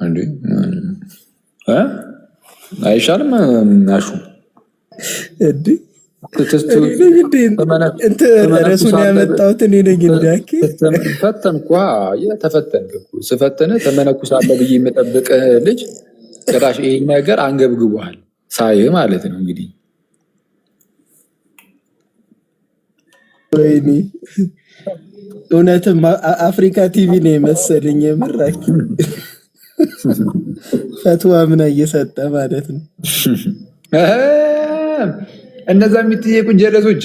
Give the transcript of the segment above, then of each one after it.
እንዴ አይሻልም አሹ እንዴ ረሱን ያመጣሁት እኔ ነኝ። ፈተንኳ ተፈተንክ ስፈተነ ተመነኩሳለሁ ብዬ የምጠብቅ ልጅ ጭራሽ ይሄ ነገር አንገብግቧል ሳይ ማለት ነው። እንግዲህ ወይኔ እውነትም አፍሪካ ቲቪ ነው የመሰለኝ። የምራኪ ፈትዋ ምን እየሰጠ ማለት ነው። እነዛ የሚጠየቁ ጀለሶች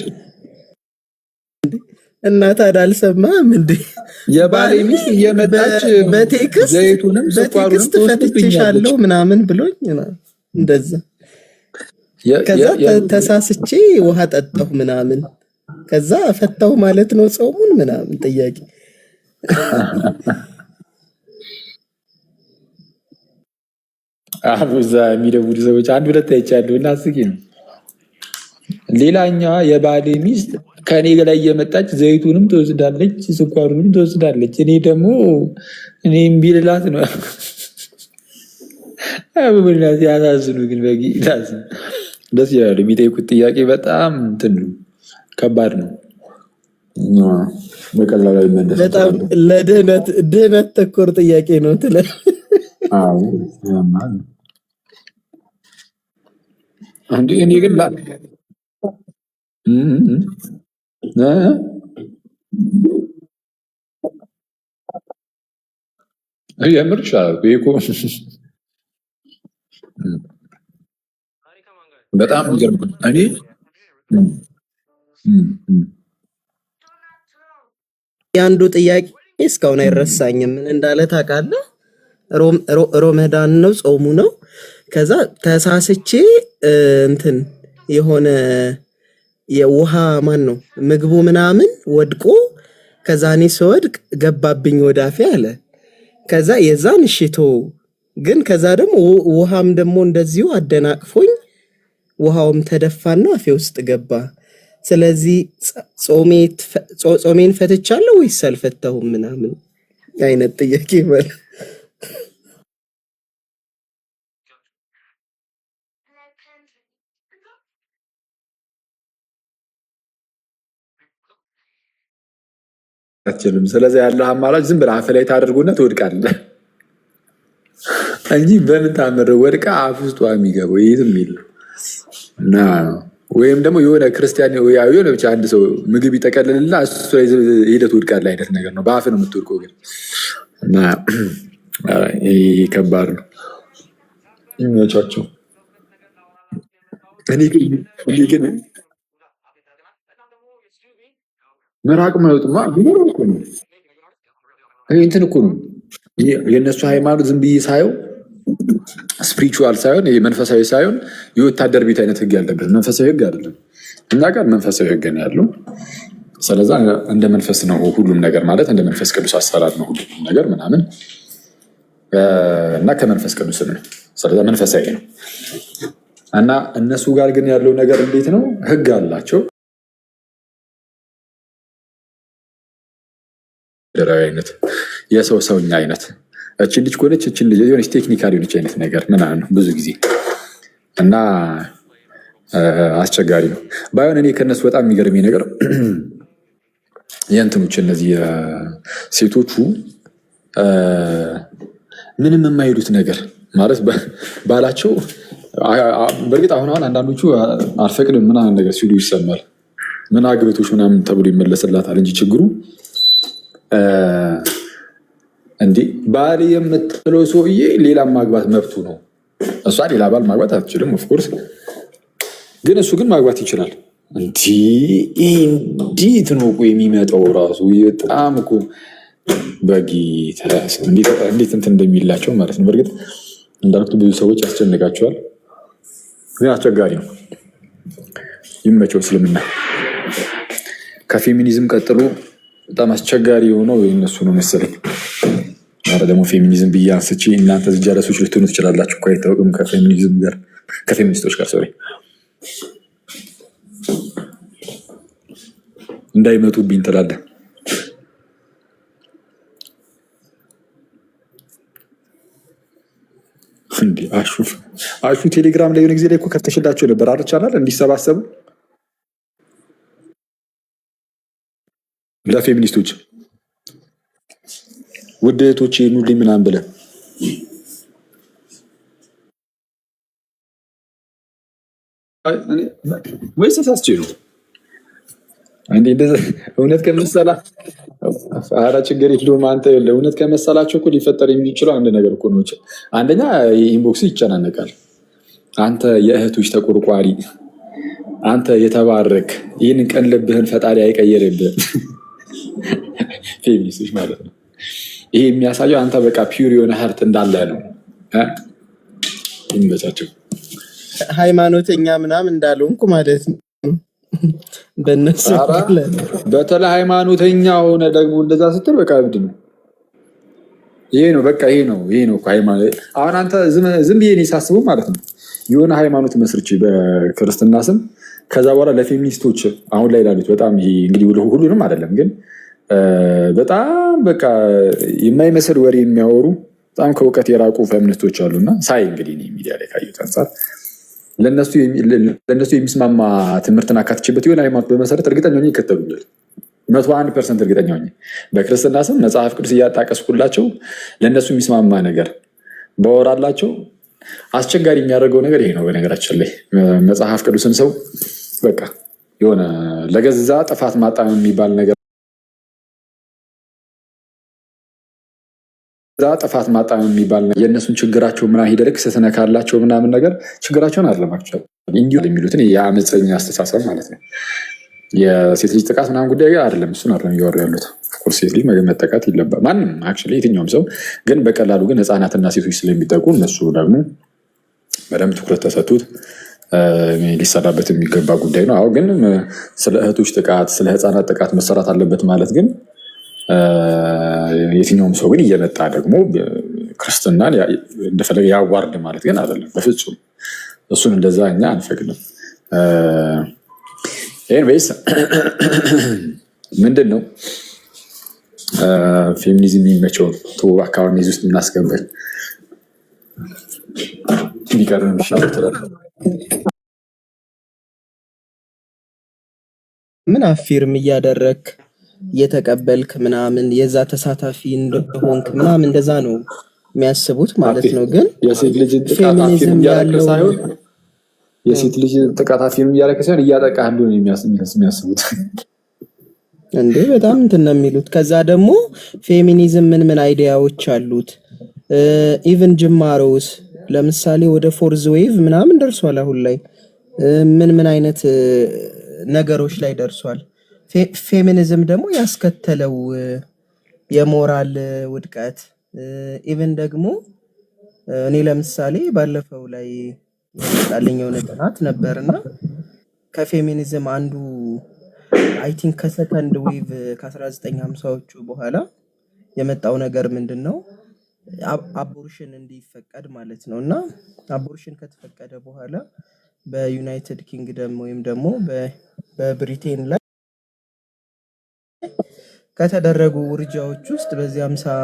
እና ታዲያ አልሰማህም እንዴ? የባሌ ሚስት እየመጣች ዘይቱንም ስኳሩንም ፈትቼሻለሁ ምናምን ብሎኝ እንደዛ ከዛ ተሳስቼ ውሃ ጠጣሁ ምናምን ከዛ ፈታሁ ማለት ነው ጾሙን ምናምን ጥያቄ አቡዛ የሚደውሉ ሰዎች አንድ ሁለት አይቻለሁ እና አስቂ ነው። ሌላኛዋ የባሌ ሚስት ከኔ ላይ እየመጣች ዘይቱንም ትወስዳለች ስኳሩንም ትወስዳለች። እኔ ደግሞ እምቢ ልላት ነው። አቡናት ያሳዝኑ ግን በጌታስ ደስ ይላሉ። የሚጠይቁት ጥያቄ በጣም እንትን ከባድ ነው። በቀላሉ አይመለስም። በጣም ለድህነት ተኮር ጥያቄ ነው ትለ እንዴ እኔ ግን የምር ይሻላል እኮ በጣም ይገርም። እኔ ያንዱ ጥያቄ እስካሁን አይረሳኝም። ምን እንዳለ ታውቃለህ? ሮመዳን ነው ጾሙ ነው። ከዛ ተሳስቼ እንትን የሆነ የውሃ ማን ነው ምግቡ ምናምን ወድቆ ከዛ እኔ ስወድቅ ገባብኝ ወደ አፌ አለ። ከዛ የዛን እሽቶ ግን ከዛ ደግሞ ውሃም ደግሞ እንደዚሁ አደናቅፎኝ ውሃውም ተደፋና አፌ ውስጥ ገባ። ስለዚህ ጾሜን ፈትቻለሁ ወይስ አልፈታሁም ምናምን አይነት ጥያቄ ማለት አትችልም። ስለዚህ ያለው አማራጭ ዝም ብለህ አፍ ላይ ታደርጉና ትወድቃለህ እንጂ በምን ታምር ወድቃ አፍ ውስጥ የሚገባው የትም የለም። እና ወይም ደግሞ የሆነ ክርስቲያን የሆነ ብቻ አንድ ሰው ምግብ ይጠቀልልና እሱ ላይ ሄደህ ትወድቃለህ አይነት ነገር ነው። በአፍ ነው የምትወድቀው ግን እና ይሄ ከባድ ነው። ይመቻቸው። እኔ ግን ምራቅ ማይወጡማ ቢኖር እኮ ነው። እንትን እኮ ነው የእነሱ ሃይማኖት። ዝም ብዬ ሳየው ስፒሪቹዋል ሳይሆን መንፈሳዊ ሳይሆን የወታደር ቤት አይነት ህግ ያለበት መንፈሳዊ ህግ አይደለም። እና ጋር መንፈሳዊ ህግ ነው ያለው። ስለዛ እንደ መንፈስ ነው ሁሉም ነገር ማለት እንደ መንፈስ ቅዱስ አሰራር ነው ሁሉም ነገር ምናምን እና ከመንፈስ ቅዱስ ነው። ስለዛ መንፈሳዊ ነው። እና እነሱ ጋር ግን ያለው ነገር እንዴት ነው? ህግ አላቸው። አይነት የሰው ሰውኛ አይነት እችን ልጅ ኮለች እችን ልጅ የሆነች ቴክኒካል የሆነች አይነት ነገር ምናምን ነው ብዙ ጊዜ እና አስቸጋሪ ነው። ባይሆን እኔ ከነሱ በጣም የሚገርመኝ ነገር የእንትኖች እነዚህ ሴቶቹ ምንም የማይሉት ነገር ማለት ባላቸው በእርግጥ አሁን አንዳንዶቹ አልፈቅድም ምናምን ነገር ሲሉ ይሰማል። ምን አግብቶች ምናምን ተብሎ ይመለስላታል እንጂ ችግሩ እንዴ ባል የምትለው ሰውዬ ሌላ ማግባት መብቱ ነው። እሷ ሌላ ባል ማግባት አትችልም ኦፍኮርስ፣ ግን እሱ ግን ማግባት ይችላል። እንዴት ነው እኮ የሚመጣው ራሱ በጣም እኮ በጌታ እንዴት እንትን እንደሚላቸው ማለት ነው። በእርግጥ እንዳልኩት ብዙ ሰዎች ያስጨንቃቸዋል፣ ግን አስቸጋሪ ነው። ይመቸው እስልምና። ከፌሚኒዝም ቀጥሎ በጣም አስቸጋሪ የሆነው እነሱ ነው መሰለኝ። ኧረ ደግሞ ፌሚኒዝም ብዬ አንስቼ እናንተ ጀለሶች ልትሆኑ ትችላላችሁ እኮ አይታወቅም። ከፌሚኒስቶች ጋር ሶሪ እንዳይመጡብኝ ትላለህ። እንዴ አሹ ቴሌግራም ላይ የሆነ ጊዜ ላይ እኮ ከተሽላቸው ነበር አልቻላል እንዲሰባሰቡ ለፌሚኒስቶች ውድ እህቶቼ ኑልኝ ምናምን ብለህ ወይስ ተሳስቼ ነው? እንዴ እውነት ከመሰላ ኧረ ችግር የለውም። አንተ እውነት ከመሰላቸው እኮ ሊፈጠር የሚችለው አንድ ነገር እኮ ነው። አንደኛ የኢንቦክስ ይጨናነቃል። አንተ የእህቶች ተቆርቋሪ፣ አንተ የተባረክ፣ ይህንን ቀን ልብህን ፈጣሪ አይቀየርብህ። ፌሚኒስቶች ማለት ነው። ይሄ የሚያሳየው አንተ በቃ ፒውር የሆነ ሀርት እንዳለ ነው። ይመቻቸው። ሃይማኖተኛ ምናምን እንዳልሆንኩ ማለት ነው። በእነሱ በተለይ ሃይማኖተኛ ሆነ ደግሞ እንደዛ ስትል በቃ እብድ ነው። ይሄ ነው በቃ ይሄ ነው ሃይማኖት። አሁን አንተ ዝም ብዬ ሳስበው ማለት ነው የሆነ ሃይማኖት መስርቼ በክርስትና ስም ከዛ በኋላ ለፌሚኒስቶች አሁን ላይ ላሉት በጣም ይሄ እንግዲህ ሁሉንም አይደለም ግን በጣም በቃ የማይመስል ወሬ የሚያወሩ በጣም ከእውቀት የራቁ ፌሚኒስቶች አሉና ሳይ እንግዲህ ሚዲያ ላይ ካየሁት አንጻር ለእነሱ የሚስማማ ትምህርትን አካትችበት የሆነ ሃይማኖት በመሰረት እርግጠኛ ሆኜ ይከተሉኛል። 101% እርግጠኛ ሆኜ በክርስትና ስም መጽሐፍ ቅዱስ እያጣቀስኩላቸው ለእነሱ የሚስማማ ነገር ባወራላቸው አስቸጋሪ የሚያደርገው ነገር ይሄ ነው። በነገራችን ላይ መጽሐፍ ቅዱስን ሰው በቃ የሆነ ለገዛ ጥፋት ማጣም የሚባል ነገር ጥፋት ማጣም የሚባል የእነሱን ችግራቸው ምናምን ሂደልክ ስትነካላቸው ምናምን ነገር ችግራቸውን አለማቸው እንዲሁ የሚሉትን የአመፀኛ አስተሳሰብ ማለት ነው። የሴት ልጅ ጥቃት ምናምን ጉዳይ አይደለም። እሱን አይደለም እያወሩ ያሉት። ኦፍኮርስ ሴት ልጅ መጠቃት ይለባል ማንም አክቹዋሊ የትኛውም ሰው ግን በቀላሉ ግን ህፃናትና ሴቶች ስለሚጠቁ እነሱ ደግሞ በደንብ ትኩረት ተሰጡት ሊሰራበት የሚገባ ጉዳይ ነው። አሁን ግን ስለ እህቶች ጥቃት ስለ ህፃናት ጥቃት መሰራት አለበት ማለት ግን የትኛውም ሰው ግን እየመጣ ደግሞ ክርስትናን እንደፈለገ ያዋርድ ማለት ግን አይደለም በፍጹም። እሱን እንደዛ እኛ አንፈቅድም። ኤኒዌይስ ምንድን ነው ፌሚኒዝም የሚመቸውን አካባቢ ውስጥ እናስገባል ሊቀርም ይሻላል ትላለህ። ምን አፊርም እያደረግ እየተቀበልክ ምናምን የዛ ተሳታፊ እንደሆንክ ምናምን እንደዛ ነው የሚያስቡት ማለት ነው። ግን የሴት ልጅ ጥቃት አፊርም እያደረግ ሳይሆን የሴት ልጅ ጥቃት አፊርም እያደረግ ሳይሆን እያጠቃህ እንደሆነ የሚያስቡት እንዴ በጣም እንትን ነው የሚሉት። ከዛ ደግሞ ፌሚኒዝም ምን አይዲያዎች አሉት? ኢቭን ጅማሮስ ለምሳሌ ወደ ፎርዝ ዌቭ ምናምን ደርሷል። አሁን ላይ ምን አይነት ነገሮች ላይ ደርሷል? ፌሚኒዝም ደግሞ ያስከተለው የሞራል ውድቀት ኢቭን ደግሞ እኔ ለምሳሌ ባለፈው ላይ የመጣልኝ የሆነ ጥናት ነበርና ከፌሚኒዝም አንዱ አይ ቲንክ ከሰከንድ ዌቭ ከ1950ዎቹ በኋላ የመጣው ነገር ምንድን ነው? አቦርሽን እንዲፈቀድ ማለት ነው። እና አቦርሽን ከተፈቀደ በኋላ በዩናይትድ ኪንግደም ወይም ደግሞ በብሪቴን ላይ ከተደረጉ ውርጃዎች ውስጥ በዚህ 50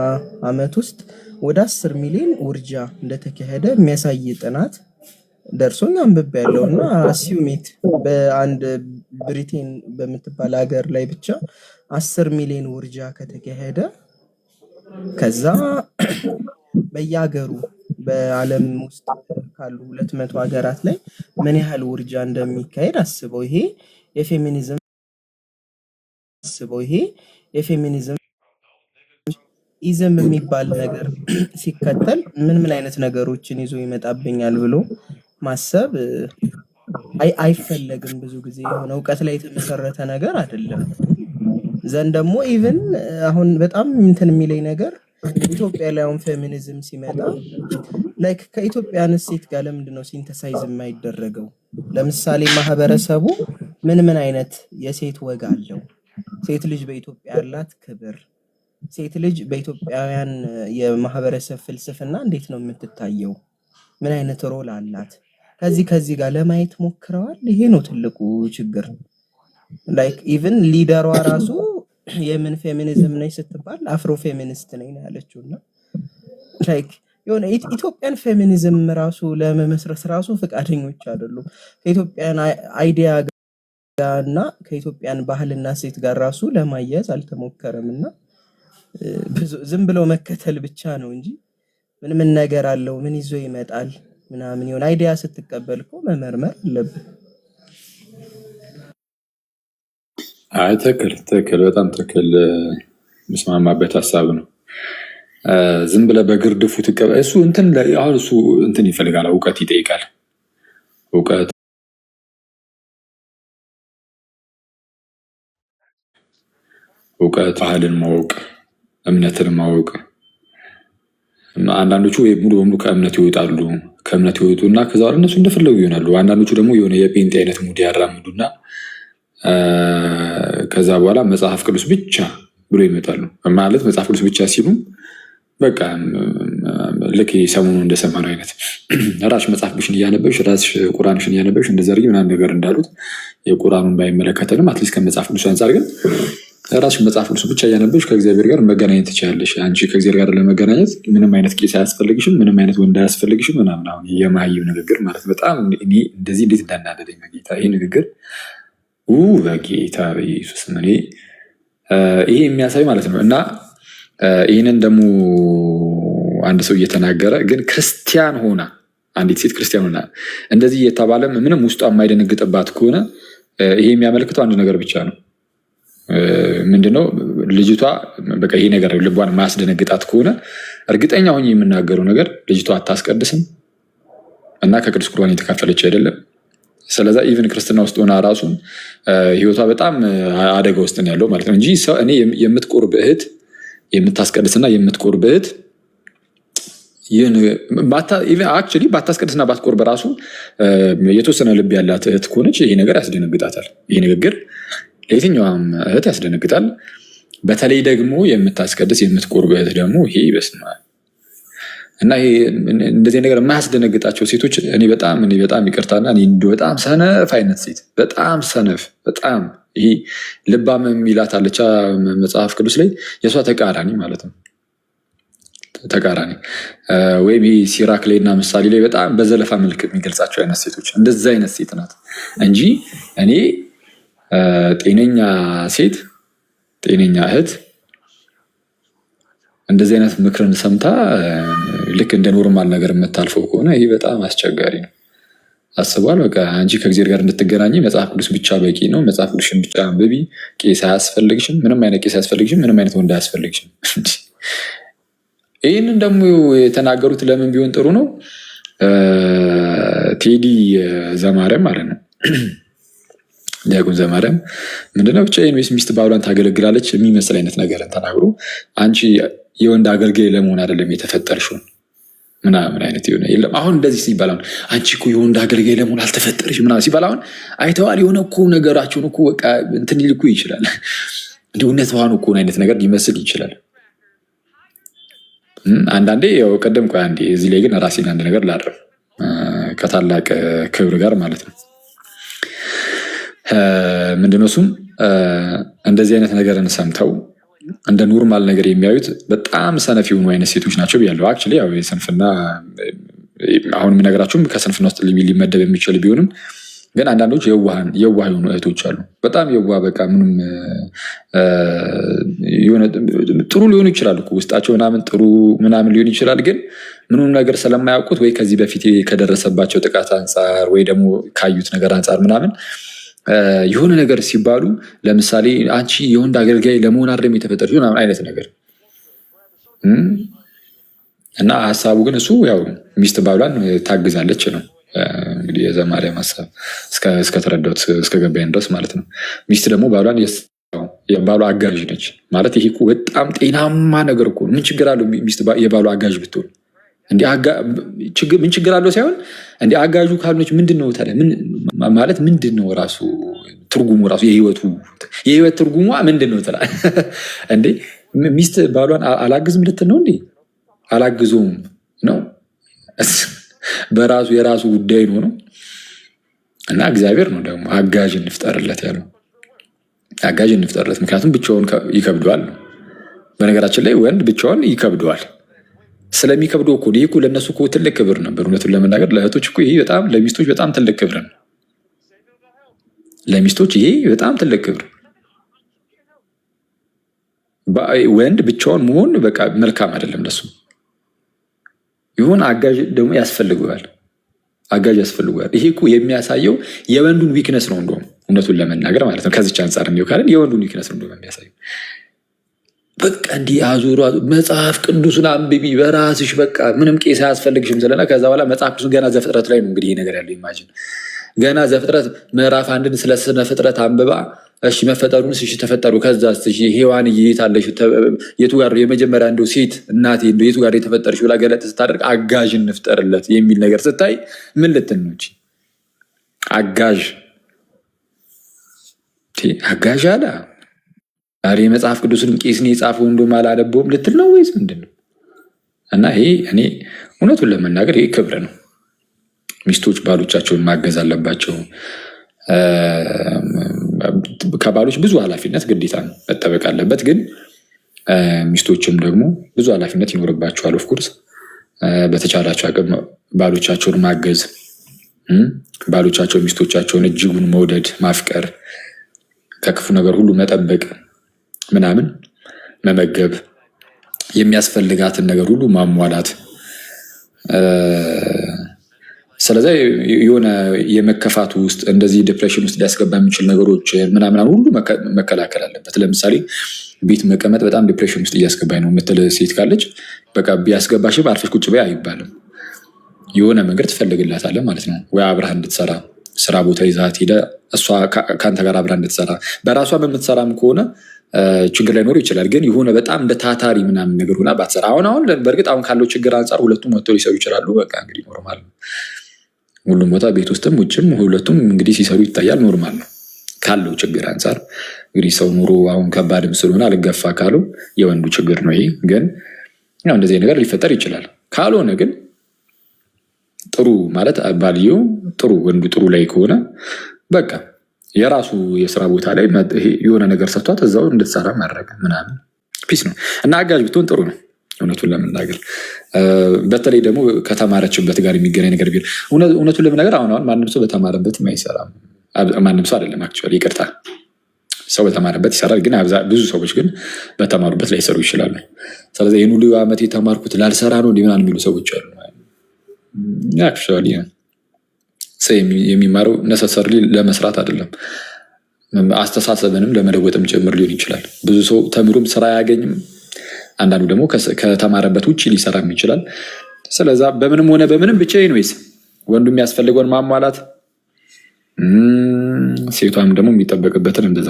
ዓመት ውስጥ ወደ 10 ሚሊዮን ውርጃ እንደተካሄደ የሚያሳይ ጥናት ደርሶኝ አንብቤያለሁ። እና አሲዩሜት በአንድ ብሪቴን በምትባል ሀገር ላይ ብቻ 10 ሚሊዮን ውርጃ ከተካሄደ ከዛ በየሀገሩ በዓለም ውስጥ ካሉ 200 ሀገራት ላይ ምን ያህል ውርጃ እንደሚካሄድ አስበው። ይሄ የፌሚኒዝም ኢዝም የሚባል ነገር ሲከተል ምን አይነት ነገሮችን ይዞ ይመጣብኛል ብሎ ማሰብ አይፈለግም። ብዙ ጊዜ የሆነ እውቀት ላይ የተመሰረተ ነገር አይደለም። ዘንድ ደግሞ ኢቭን አሁን በጣም እንትን የሚለኝ ነገር ኢትዮጵያ ላይ አሁን ፌሚኒዝም ሲመጣ ላይክ ከኢትዮጵያን እሴት ጋር ለምንድን ነው ሲንተሳይዝ የማይደረገው? ለምሳሌ ማህበረሰቡ ምን አይነት የሴት ወግ አለው? ሴት ልጅ በኢትዮጵያ ያላት ክብር፣ ሴት ልጅ በኢትዮጵያውያን የማህበረሰብ ፍልስፍና እንዴት ነው የምትታየው? ምን አይነት ሮል አላት? ከዚህ ጋር ለማየት ሞክረዋል? ይሄ ነው ትልቁ ችግር። ላይክ ኢቭን ሊደሯ ራሱ የምን ፌሚኒዝም ነኝ ስትባል አፍሮ ፌሚኒስት ነኝ ነው ያለችው። እና ላይክ የሆነ ኢትዮጵያን ፌሚኒዝም ራሱ ለመመስረት ራሱ ፈቃደኞች አይደሉም። ከኢትዮጵያን አይዲያ ጋር እና ከኢትዮጵያን ባህልና ሴት ጋር ራሱ ለማያያዝ አልተሞከረም እና ዝም ብለው መከተል ብቻ ነው እንጂ ምን ነገር አለው፣ ምን ይዞ ይመጣል ምናምን። የሆነ አይዲያ ስትቀበል እኮ መመርመር አለብህ። አይ ትክክል፣ በጣም ትክክል። ምስማማበት ሀሳብ ነው። ዝም ብለህ በግርድፉ ትቀበል። እሱ አሁን እሱ ይፈልጋል፣ እውቀት ይጠይቃል። እውቀት ባህልን ማወቅ፣ እምነትን ማወቅ። አንዳንዶቹ ሙሉ በሙሉ ከእምነት ይወጣሉ። ከእምነት ይወጡና ከዛ በኋላ እነሱ እንደፈለጉ ይሆናሉ። አንዳንዶቹ ደግሞ የሆነ የጴንጤ አይነት ሙድ ያራምዱና ከዛ በኋላ መጽሐፍ ቅዱስ ብቻ ብሎ ይመጣሉ። ማለት መጽሐፍ ቅዱስ ብቻ ሲሉ በቃ ልክ ሰሞኑ እንደሰማነው አይነት ራስሽ መጽሐፍ ቅዱስን እያነበብሽ ራስሽ ቁርአንሽን እያነበብሽ እንደዘርጊ ምናምን ነገር እንዳሉት የቁርአኑን ባይመለከተንም አትሊስት ከመጽሐፍ ቅዱስ አንጻር ግን ራስሽ መጽሐፍ ቅዱስ ብቻ እያነበብሽ ከእግዚአብሔር ጋር መገናኘት ትችላለሽ። አንቺ ከእግዚአብሔር ጋር ለመገናኘት ምንም አይነት ቄስ አያስፈልግሽም፣ ምንም አይነት ወንድ አያስፈልግሽም ምናምን። አሁን የማየው ንግግር ማለት በጣም እኔ እንደዚህ እንዴት እንዳናደደኝ በጌታ ይሄ ንግግር በጌታ በኢየሱስ እኔ ይሄ የሚያሳይ ማለት ነው። እና ይህንን ደግሞ አንድ ሰው እየተናገረ ግን ክርስቲያን ሆና አንዲት ሴት ክርስቲያን ሆና እንደዚህ እየተባለ ምንም ውስጧ የማይደነግጥባት ከሆነ ይሄ የሚያመለክተው አንድ ነገር ብቻ ነው። ምንድነው? ልጅቷ በቃ ይሄ ነገር ልቧን የማያስደነግጣት ከሆነ እርግጠኛ ሆኜ የምናገረው ነገር ልጅቷ አታስቀድስም እና ከቅዱስ ቁርባን የተካፈለች አይደለም። ስለዛ ኢቨን ክርስትና ውስጥ ሆና ራሱ ህይወቷ በጣም አደጋ ውስጥ ነው ያለው ማለት ነው እንጂ እኔ የምትቆርብ እህት የምታስቀድስና የምትቆርብ እህት አክቹዋሊ ባታስቀድስና ባትቆርብ ራሱ የተወሰነ ልብ ያላት እህት ከሆነች ይሄ ነገር ያስደነግጣታል። ይሄ ንግግር ለየትኛውም እህት ያስደነግጣል። በተለይ ደግሞ የምታስቀድስ የምትቆርብ እህት ደግሞ ይሄ ይበስማል። እና እንደዚህ ነገር የማያስደነግጣቸው ሴቶች እኔ በጣም ይቅርታና በጣም ሰነፍ አይነት ሴት በጣም ሰነፍ በጣም ይሄ ልባም የሚላት አለቻ መጽሐፍ ቅዱስ ላይ የእሷ ተቃራኒ ማለት ነው። ተቃራኒ ወይም ይህ ሲራክ ላይ እና ምሳሌ ላይ በጣም በዘለፋ መልክ የሚገልጻቸው አይነት ሴቶች እንደዚ አይነት ሴት ናት እንጂ እኔ ጤነኛ ሴት ጤነኛ እህት እንደዚህ አይነት ምክርን ሰምታ ልክ እንደ ኖርማል ነገር የምታልፈው ከሆነ ይህ በጣም አስቸጋሪ ነው። አስቧል። በቃ አንቺ ከእግዚአብሔር ጋር እንድትገናኝ መጽሐፍ ቅዱስ ብቻ በቂ ነው። መጽሐፍ ቅዱስን ብቻ አንብቢ። ቄስ አያስፈልግሽም። ምንም አይነት ቄስ አያስፈልግሽም። ምንም አይነት ወንድ አያስፈልግሽም። ይህንን ደግሞ የተናገሩት ለምን ቢሆን ጥሩ ነው? ቴዲ ዘማርያም ማለት ነው። ዲያቆን ዘማርያም ምንድነው ብቻ ሚስት ባሏን ታገለግላለች የሚመስል አይነት ነገርን ተናግሮ አንቺ የወንድ አገልጋይ ለመሆን አይደለም የተፈጠርሽው ምናምን አይነት የሆነ የለም። አሁን እንደዚህ ሲባል አሁን አንቺ እኮ የወንድ አገልጋይ ለመሆን አልተፈጠርሽ ምናምን ሲባል አሁን አይተዋል። የሆነ እኮ ነገራቸውን እኮ በቃ እንትን ሊልኩ ይችላል። እንዲህ እውነት ዋኑ እኮ አይነት ነገር ሊመስል ይችላል። አንዳንዴ ያው ቀደም ቆይ አንዴ እዚህ ላይ ግን ራሴን አንድ ነገር ላድርግ ከታላቅ ክብር ጋር ማለት ነው። ምንድነው እሱም እንደዚህ አይነት ነገርን ሰምተው እንደ ኖርማል ነገር የሚያዩት በጣም ሰነፍ የሆኑ አይነት ሴቶች ናቸው ብያለሁ። አክቹዋሊ ያው የስንፍና አሁን የምነግራችሁም ከስንፍና ውስጥ ሊመደብ የሚችል ቢሆንም ግን አንዳንዶች የዋህ የሆኑ እህቶች አሉ። በጣም የዋህ በቃ ምንም የሆነ ጥሩ ሊሆኑ ይችላሉ እኮ ውስጣቸው ምናምን ጥሩ ምናምን ሊሆን ይችላል። ግን ምንም ነገር ስለማያውቁት ወይ ከዚህ በፊት ከደረሰባቸው ጥቃት አንጻር ወይ ደግሞ ካዩት ነገር አንጻር ምናምን የሆነ ነገር ሲባሉ ለምሳሌ አንቺ የወንድ አገልጋይ ለመሆን አይደለም የተፈጠርሽው ምናምን አይነት ነገር እና ሀሳቡ ግን እሱ ያው ሚስት ባሏን ታግዛለች ነው እንግዲህ የዘማርያም ሀሳብ እስከተረዳሁት እስከገባኝ ድረስ ማለት ነው። ሚስት ደግሞ ባሏን የባሏ አጋዥ ነች ማለት ይሄ በጣም ጤናማ ነገር እኮ ነው። ምን ችግር አለው ሚስት የባሏ አጋዥ ብትሆን? ምን ችግር አለው ሳይሆን እንደ አጋዡ ካልሆነች ምንድን ነው ታዲያ? ማለት ምንድን ነው ራሱ ትርጉሙ ራሱ የህይወት ትርጉሟ ምንድን ነው ትላለህ እንዴ? ሚስት ባሏን አላግዝም ልትል ነው እንዴ? አላግዞም ነው በራሱ የራሱ ጉዳይ ነው። እና እግዚአብሔር ነው ደግሞ አጋዥ እንፍጠርለት ያለው። አጋዥ እንፍጠርለት ምክንያቱም ብቻውን ይከብደዋል ነው። በነገራችን ላይ ወንድ ብቻውን ይከብደዋል። ስለሚከብደው እኮ ይህ ለእነሱ እኮ ትልቅ ክብር ነበር። እውነቱን ለመናገር ለእህቶች እኮ ይሄ በጣም ለሚስቶች በጣም ትልቅ ክብር ነው። ለሚስቶች ይሄ በጣም ትልቅ ክብር። ወንድ ብቻውን መሆን በቃ መልካም አይደለም ለሱ። ይሁን አጋዥ ደግሞ ያስፈልገዋል። አጋዥ ያስፈልገዋል። ይሄ እኮ የሚያሳየው የወንዱን ዊክነስ ነው እንደውም እውነቱን ለመናገር ማለት ነው። ከዚች አንጻር እንዲሁ ካለን የወንዱን ዊክነስ ነው እንደውም የሚያሳየው። በቃ እንዲህ አዙሮ መጽሐፍ ቅዱስን አንብቢ በራስሽ በቃ ምንም ቄስ አያስፈልግሽም ስለና ከዛ በኋላ መጽሐፍ ቅዱስ ገና ዘፍጥረት ላይ ነው እንግዲህ ይሄ ነገር ያለው። ኢማጂን ገና ዘፍጥረት ምዕራፍ 1 ስለ ስነ ፍጥረት አንብባ እሺ መፈጠሩን እሺ ተፈጠሩ ከዛ እሺ ሔዋን እየታለሽ የቱ ጋር የመጀመሪያ እንደው ሴት እናቴ እንደው የቱ ጋር የተፈጠረሽ ብላ ገለጥ ስታደርግ አጋዥ እንፍጠርለት የሚል ነገር ስታይ ምን ልትል ነው? አጋዥ አለ ዛሬ መጽሐፍ ቅዱስንም ቄስን የጻፈው እንደውም አላነበውም ልትል ነው ወይስ ምንድን ነው? እና ይሄ እኔ እውነቱን ለመናገር ይሄ ክብር ነው። ሚስቶች ባሎቻቸውን ማገዝ አለባቸው። ከባሎች ብዙ ኃላፊነት ግዴታ ነው መጠበቅ አለበት። ግን ሚስቶችም ደግሞ ብዙ ኃላፊነት ይኖርባቸዋል። ኦፍኮርስ በተቻላቸው አቅም ባሎቻቸውን ማገዝ፣ ባሎቻቸው ሚስቶቻቸውን እጅጉን መውደድ፣ ማፍቀር፣ ከክፉ ነገር ሁሉ መጠበቅ ምናምን፣ መመገብ፣ የሚያስፈልጋትን ነገር ሁሉ ማሟላት። ስለዚ የሆነ የመከፋቱ ውስጥ እንደዚህ ዲፕሬሽን ውስጥ ሊያስገባ የሚችል ነገሮች ምናምን ሁሉ መከላከል አለበት። ለምሳሌ ቤት መቀመጥ በጣም ዲፕሬሽን ውስጥ እያስገባኝ ነው የምትል ሴት ካለች በቃ ቢያስገባሽም አርፈሽ ቁጭ በይ አይባልም። የሆነ መንገድ ትፈልግላታለህ ማለት ነው። ወይ አብረህ እንድትሰራ ስራ ቦታ ይዛት ሄደ እሷ ከአንተ ጋር አብረህ እንድትሰራ። በራሷ የምትሰራም ከሆነ ችግር ላይኖር ይችላል። ግን የሆነ በጣም እንደ ታታሪ ምናምን ነገር ሆና ባትሰራ። አሁን በእርግጥ አሁን ካለው ችግር አንጻር ሁለቱም ወጥተው ሊሰሩ ይችላሉ። በቃ እንግዲህ ኖርማል ነው። ሁሉም ቦታ ቤት ውስጥም ውጭም ሁለቱም እንግዲህ ሲሰሩ ይታያል። ኖርማል ነው ካለው ችግር አንጻር። እንግዲህ ሰው ኑሮ አሁን ከባድም ስለሆነ አልገፋ ካለው የወንዱ ችግር ነው ይሄ። ግን ያው እንደዚህ ነገር ሊፈጠር ይችላል። ካልሆነ ግን ጥሩ ማለት ባልየው ጥሩ ወንዱ ጥሩ ላይ ከሆነ በቃ የራሱ የስራ ቦታ ላይ የሆነ ነገር ሰጥቷት እዛው እንድትሰራ ማድረግ ምናምን ፒስ ነው። እና አጋዥ ብትሆን ጥሩ ነው እውነቱን ለመናገር። በተለይ ደግሞ ከተማረችበት ጋር የሚገናኝ ነገር ቢሆን እውነቱን ለመናገር አሁን ማንም ሰው በተማረበትም አይሰራም። ማንም ሰው አይደለም አክቹዋሊ፣ ይቅርታ፣ ሰው በተማረበት ይሰራል። ግን ብዙ ሰዎች ግን በተማሩበት ላይሰሩ ይችላሉ። ስለዚህ ይህን ሁሉ ዓመት የተማርኩት ላልሰራ ነው እንዲህ ምናምን የሚሉ ሰዎች አሉ። አክቹዋሊ ሰው የሚማረው ነሰሰርሊ ለመስራት አይደለም፣ አስተሳሰብንም ለመለወጥም ጭምር ሊሆን ይችላል። ብዙ ሰው ተምሮም ስራ አያገኝም። አንዳንዱ ደግሞ ከተማረበት ውጭ ሊሰራም ይችላል። ስለዛ በምንም ሆነ በምንም ብቻ ወይስ ወንዱ የሚያስፈልገውን ማሟላት፣ ሴቷም ደግሞ የሚጠበቅበትን እንደዛ።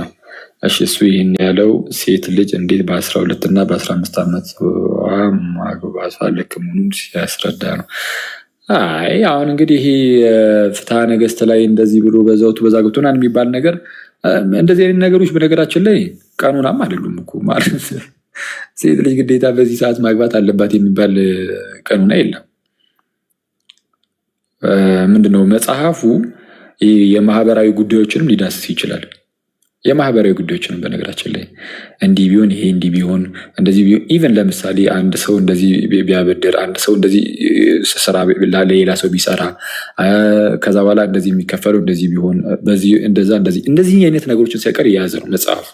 እሺ እሱ ይህን ያለው ሴት ልጅ እንዴት በ12 እና በ15 ዓመት ማግባቷ ልክ መሆኑን ሲያስረዳ ነው። አይ አሁን እንግዲህ ይሄ ፍትሐ ነገሥት ላይ እንደዚህ ብሎ በዛውቱ በዛ ገብቶናል የሚባል ነገር እንደዚህ አይነት ነገሮች በነገራችን ላይ ቀኑናም አይደሉም እኮ ማለት ሴት ልጅ ግዴታ በዚህ ሰዓት ማግባት አለባት የሚባል ቀኑና የለም። ምንድነው መጽሐፉ የማህበራዊ ጉዳዮችንም ሊዳስስ ይችላል። የማህበራዊ ጉዳዮችንም በነገራችን ላይ እንዲህ ቢሆን ይሄ እንዲህ ቢሆን እንደዚህ ቢሆን ኢቨን ለምሳሌ አንድ ሰው እንደዚህ ቢያበድር፣ አንድ ሰው እንደዚህ ስራ ለሌላ ሰው ቢሰራ ከዛ በኋላ እንደዚህ የሚከፈለው እንደዚህ ቢሆን በዚህ እንደዚህ አይነት ነገሮችን ሳይቀር የያዘ ነው መጽሐፉ።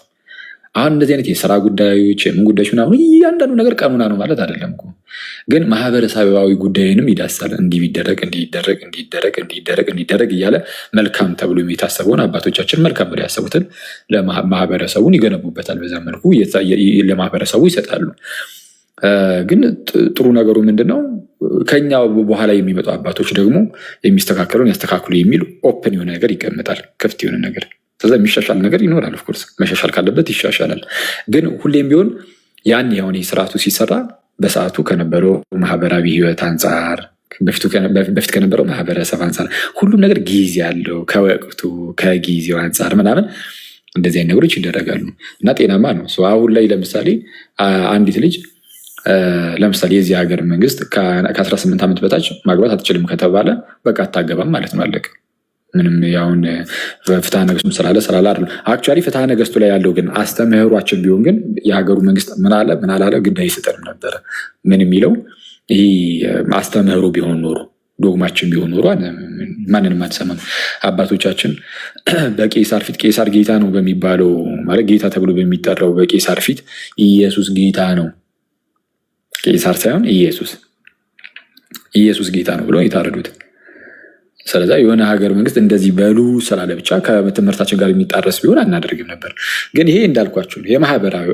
አሁን እንደዚህ አይነት የስራ ጉዳዮች የምን ጉዳዮች ምናምን እያንዳንዱ ነገር ቀኑና ነው ማለት አይደለም እኮ። ግን ማህበረሰባዊ ጉዳይንም ይዳሳል። እንዲህ ቢደረግ እንዲደረግ እያለ መልካም ተብሎ የታሰበውን አባቶቻችን መልካም ብለው ያሰቡትን ለማህበረሰቡን ይገነቡበታል። በዛ መልኩ ለማህበረሰቡ ይሰጣሉ። ግን ጥሩ ነገሩ ምንድነው? ከኛ በኋላ የሚመጡ አባቶች ደግሞ የሚስተካከለውን ያስተካክሉ የሚል ኦፕን የሆነ ነገር ይቀመጣል፣ ክፍት የሆነ ነገር። ስለዚ የሚሻሻል ነገር ይኖራል። ኦፍኮርስ መሻሻል ካለበት ይሻሻላል። ግን ሁሌም ቢሆን ያን የሆነ ስርዓቱ ሲሰራ በሰዓቱ ከነበረው ማህበራዊ ህይወት አንጻር፣ በፊት ከነበረው ማህበረሰብ አንጻር ሁሉም ነገር ጊዜ ያለው ከወቅቱ ከጊዜው አንጻር ምናምን እንደዚህ አይነት ነገሮች ይደረጋሉ እና ጤናማ ነው። አሁን ላይ ለምሳሌ አንዲት ልጅ ለምሳሌ የዚህ ሀገር መንግስት ከ18 ዓመት በታች ማግባት አትችልም ከተባለ በቃ አታገባም ማለት ነው፣ አለቀ። ምንም ያሁን ፍትሐ ነገሥቱም ስላለ አይደለም። አክቹዋሊ ፍትሐ ነገሥቱ ላይ ያለው ግን አስተምህሯችን ቢሆን ግን የሀገሩ መንግስት ምን አላለ ግድ አይሰጠንም ነበረ። ምን የሚለው ይህ አስተምህሮ ቢሆን ኖሮ ዶግማችን ቢሆን ኖሮ ማንንም አንሰማም። አባቶቻችን በቄሳር ፊት ቄሳር ጌታ ነው በሚባለው ማለት ጌታ ተብሎ በሚጠራው በቄሳር ፊት ኢየሱስ ጌታ ነው፣ ቄሳር ሳይሆን ኢየሱስ ጌታ ነው ብለው የታረዱት። ስለዚ የሆነ ሀገር መንግስት እንደዚህ በሉ ስላለ ብቻ ከትምህርታችን ጋር የሚጣረስ ቢሆን አናደርግም ነበር። ግን ይሄ እንዳልኳችሁ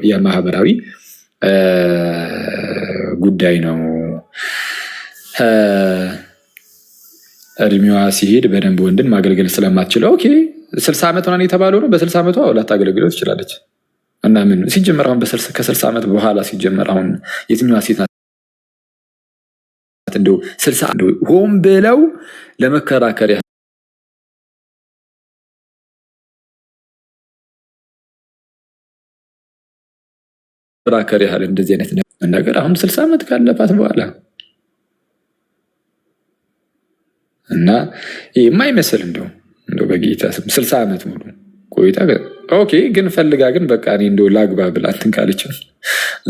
የማህበራዊ ጉዳይ ነው። እድሜዋ ሲሄድ በደንብ ወንድን ማገልገል ስለማትችለው ኦኬ 60 ዓመት ሆናን የተባለው ነው። በ60 ዓመቷ ላታገለግለው ትችላለች። እና ምን ሲጀመር አሁን ከ60 ዓመት በኋላ ሲጀመር አሁን የትኛዋ ሴት ናት እንደው 60 እንደው ሆን ብለው ለመከራከር ያህል እንደዚህ አይነት ነገር አሁን 60 ዓመት ካለፋት በኋላ እና የማይመስል እንደው በጌታ ስም 60 ዓመት ሙሉ ቆይታ ኦኬ። ግን ፈልጋ ግን በቃ እኔ እንደው ላግባ ብላ እንትን ካለች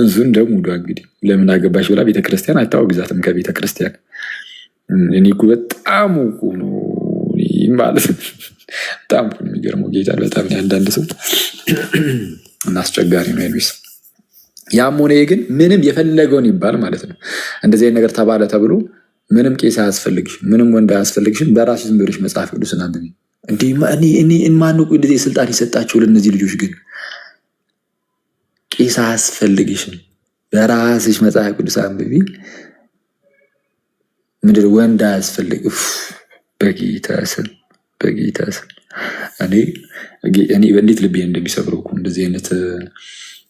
እሱን ደግሞ እንግዲህ ለምን አገባሽ ብላ ቤተክርስቲያን አታወግዛትም። ከቤተክርስቲያን እኔ እኮ በጣም ነው ማለት በጣም የሚገርመው ጌታ በጣም አንዳንድ ሰው እና አስቸጋሪ ነው። ኤልቪስ ያም ሆነ ግን ምንም የፈለገውን ይባል ማለት ነው። እንደዚህ አይነት ነገር ተባለ ተብሎ ምንም ቄስ አያስፈልግሽም፣ ምንም ወንድ አያስፈልግሽም። በራስሽ ዝም ብለሽ መጽሐፍ ቅዱስን አንብቢ። እኔ ማንቁ እንደዚህ ስልጣን የሰጣቸው ለእነዚህ ልጆች ግን ቄስ አያስፈልግሽም፣ በራስሽ መጽሐፍ ቅዱስ አንብቢ። ምንድን ወንድ አያስፈልግ በጌታ ስም እኔ እንዴት ልቤ እንደሚሰብረው እኮ እንደዚህ አይነት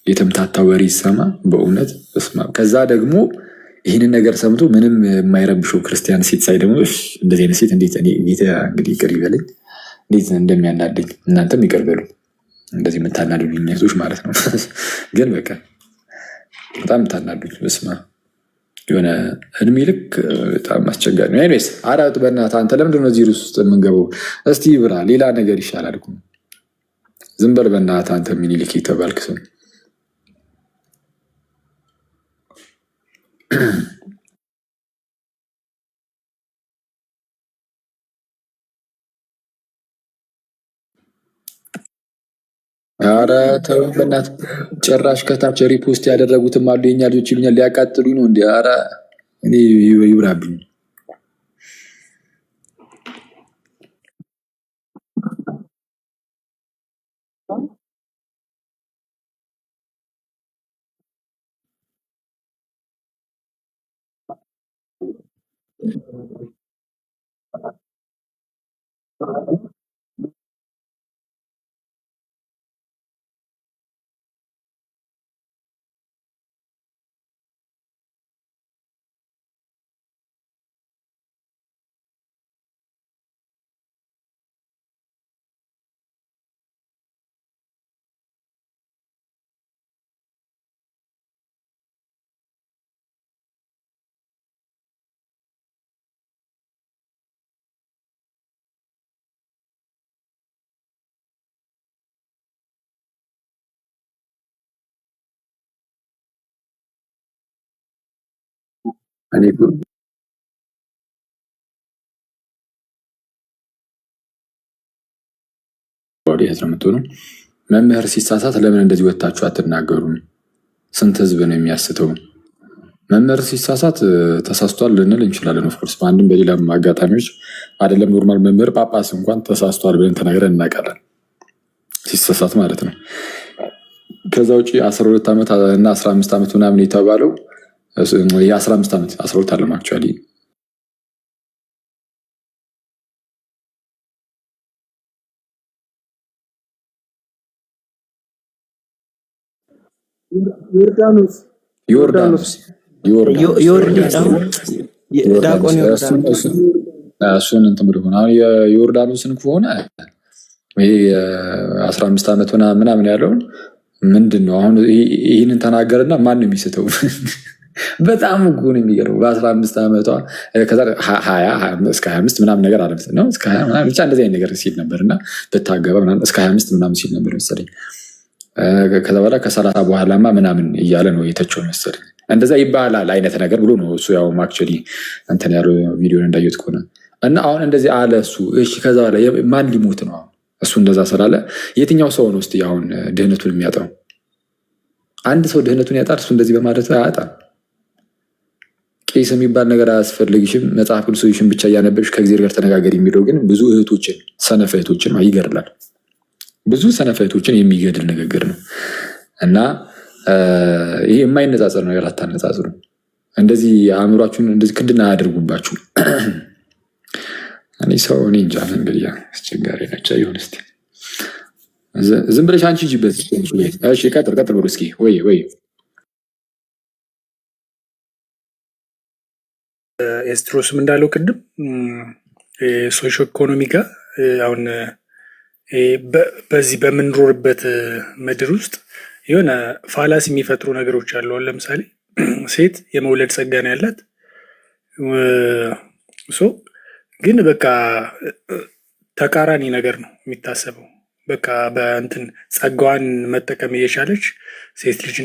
የተምታታ ወሬ ይሰማ በእውነት እስማ። ከዛ ደግሞ ይህንን ነገር ሰምቶ ምንም የማይረብሸው ክርስቲያን ሴት ሳይ ደግሞ እንደዚህ አይነት ሴት እንዴት ጌታ እንግዲህ ይቅር ይበለኝ እንዴት እንደሚያናደኝ እናንተም ይቅር በሉ። እንደዚህ የምታናዱኝ ሴቶች ማለት ነው። ግን በቃ በጣም የምታናዱኝ እስማ የሆነ እድሜ ልክ በጣም አስቸጋሪ ነው። ኤኒዌይስ አራት በእናትህ አንተ ለምንድን ነው እዚህ ርዕስ ውስጥ የምንገባው? እስቲ ብራ ሌላ ነገር ይሻላል እኮ ዝም በል በእናትህ አንተ ሚኒሊክ የተባልክ ሰው ኧረ ተው በእናትህ። ጭራሽ ከታች ሪፖስት ያደረጉትም አሉ የኛ ልጆች ይሉኛል ሊያቃጥሉኝ ነው እንዲ። ኧረ እኔ ይብራብኝ። እኔ ወዲያት ነው የምትሆነው። መምህር ሲሳሳት ለምን እንደዚህ ወታችሁ አትናገሩም? ስንት ህዝብ ነው የሚያስተው? መምህር ሲሳሳት ተሳስቷል ልንል እንችላለን። ኦፍኮርስ በአንድም በሌላም አጋጣሚዎች አይደለም ኖርማል መምህር ጳጳስ እንኳን ተሳስቷል ብለን ተናግረን እናውቃለን። ሲሳሳት ማለት ነው። ከዛ ውጭ 12 ዓመት እና 15 ዓመት ምናምን የተባለው የ15 ዓመት 12 አለም አክቹዋሊ ዮርዳኖስ እሱን እንትን ብሎ ሆነ። አሁን የዮርዳኖስን ከሆነ ይሄ 15 ዓመት ምናምን ያለውን ምንድን ነው አሁን ይህንን ተናገርና ማን ነው የሚስተው? በጣም እኮ ነው የሚገርመው። በ15 ዓመቷ ከዛ 20 እስከ 25 ምናምን ነገር አለ ነው እስከ 20 ምናምን ብቻ እንደዚህ አይነት ነገር ሲል ነበር እና ብታገባ ምናምን እስከ 25 ምናምን ሲል ነበር መሰለኝ። ከዛ በኋላ ከ30 በኋላማ ምናምን እያለ ነው የተቸው መሰለኝ። እንደዛ ይባላል አይነት ነገር ብሎ ነው እሱ ያው አክቹዋሊ እንትን ያለው ቪዲዮን እንዳየሁት ከሆነ እና አሁን እንደዚህ አለ እሱ። እሺ ከዛ በኋላ ማን ሊሞት ነው? እሱ እንደዛ ስላለ የትኛው ሰው ነው እስኪ አሁን ድህነቱን የሚያጣው? አንድ ሰው ድህነቱን ያጣል፣ እሱ እንደዚህ በማለት አያጣም። ቄስ የሚባል ነገር አያስፈልግሽም፣ መጽሐፍ ቅዱስሽን ብቻ እያነበብሽ ከእግዚአብሔር ጋር ተነጋገር የሚለው ግን ብዙ እህቶችን ሰነፍ እህቶችን ይገድላል። ብዙ ሰነፍ እህቶችን የሚገድል ንግግር ነው እና ይሄ የማይነጻጸር ነገር አታነጻጽሩ። እንደዚህ አእምሯችሁን እንደዚህ ክድና አያደርጉባችሁ። እኔ ሰው እኔ እንጃ እንግዲህ አስቸጋሪ ነች። ይሁን እስኪ ዝም ብለሽ አንቺ ሂጂበት። እሺ ቀጥል ብሎ እስኪ ወይ ኤስትሮስም እንዳለው ቅድም ሶሾ ኢኮኖሚ ጋር አሁን በዚህ በምንኖርበት ምድር ውስጥ የሆነ ፋላስ የሚፈጥሩ ነገሮች አሉ። ለምሳሌ ሴት የመውለድ ጸጋ ነው ያላት ግን በቃ ተቃራኒ ነገር ነው የሚታሰበው። በቃ በእንትን ጸጋዋን መጠቀም እየቻለች ሴት ልጅ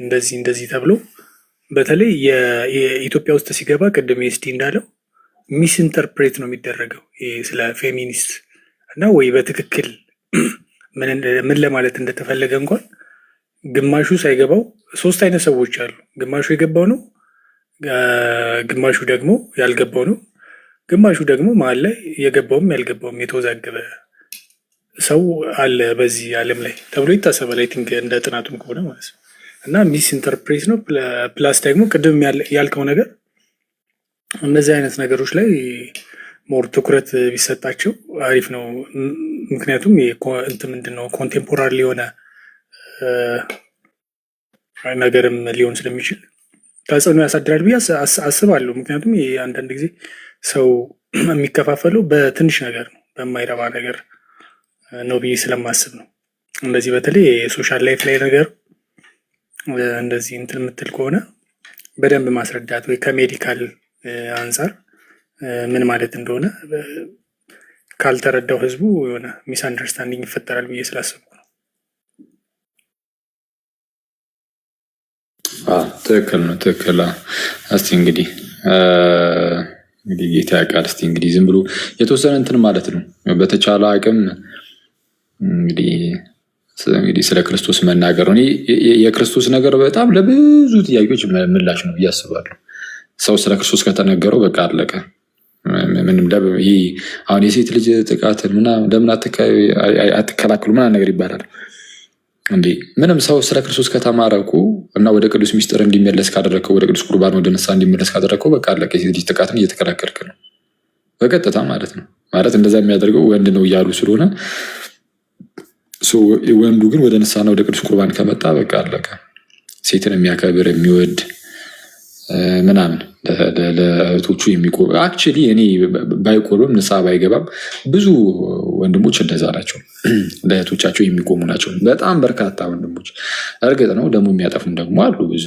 እንደዚህ ተብሎ በተለይ የኢትዮጵያ ውስጥ ሲገባ ቅድም ኤስቲ እንዳለው ሚስ ኢንተርፕሬት ነው የሚደረገው ስለ ፌሚኒስት እና ወይ በትክክል ምን ለማለት እንደተፈለገ እንኳን ግማሹ ሳይገባው ሶስት አይነት ሰዎች አሉ። ግማሹ የገባው ነው፣ ግማሹ ደግሞ ያልገባው ነው፣ ግማሹ ደግሞ መሀል ላይ የገባውም ያልገባውም የተወዛገበ ሰው አለ በዚህ ዓለም ላይ ተብሎ ይታሰባል። አይ ቲንክ እንደ ጥናቱም ከሆነ ማለት ነው። እና ሚስ ኢንተርፕሬት ነው ፕላስ ደግሞ ቅድም ያልከው ነገር እነዚህ አይነት ነገሮች ላይ ሞር ትኩረት ቢሰጣቸው አሪፍ ነው። ምክንያቱም እንትን ምንድነው ኮንቴምፖራሪ የሆነ ነገርም ሊሆን ስለሚችል ተጽዕኖ ያሳድራል ብዬ አስባለሁ። ምክንያቱም አንዳንድ ጊዜ ሰው የሚከፋፈለው በትንሽ ነገር ነው፣ በማይረባ ነገር ነው ብዬ ስለማስብ ነው። እንደዚህ በተለይ የሶሻል ላይፍ ላይ ነገር እንደዚህ እንትን የምትል ከሆነ በደንብ ማስረዳት ወይ ከሜዲካል አንጻር ምን ማለት እንደሆነ ካልተረዳው ህዝቡ የሆነ ሚስ አንደርስታንዲንግ ይፈጠራል ብዬ ስላስብኩ ነው። ትክክል ነው። እስቲ እንግዲህ ጌታ ያውቃል። እስቲ እንግዲህ ዝም ብሎ የተወሰነ እንትን ማለት ነው በተቻለ አቅም እንግዲህ ስለ ክርስቶስ መናገር ነው። የክርስቶስ ነገር በጣም ለብዙ ጥያቄዎች ምላሽ ነው ብዬ አስባለሁ። ሰው ስለ ክርስቶስ ከተነገረው በቃ አለቀ። ምንም ይህ አሁን የሴት ልጅ ጥቃትን ለምን አትከላከሉ ምናምን ነገር ይባላል እንዴ? ምንም ሰው ስለ ክርስቶስ ከተማረኩ እና ወደ ቅዱስ ሚስጥር እንዲመለስ ካደረግከው፣ ወደ ቅዱስ ቁርባን ወደ ንስሐ እንዲመለስ ካደረግከው በቃ አለቀ። የሴት ልጅ ጥቃትን እየተከላከልክ ነው በቀጥታ ማለት ነው። ማለት እንደዛ የሚያደርገው ወንድ ነው እያሉ ስለሆነ ወንዱ ግን ወደ ንስሐና ወደ ቅዱስ ቁርባን ከመጣ በቃ አለቀ። ሴትን የሚያከብር የሚወድ ምናምን ለእህቶቹ የሚቆም አክቹዋሊ እኔ ባይቆርብም ንስሐ ባይገባም ብዙ ወንድሞች እንደዛ ናቸው። ለእህቶቻቸው የሚቆሙ ናቸው በጣም በርካታ ወንድሞች። እርግጥ ነው ደግሞ የሚያጠፉም ደግሞ አሉ ብዙ።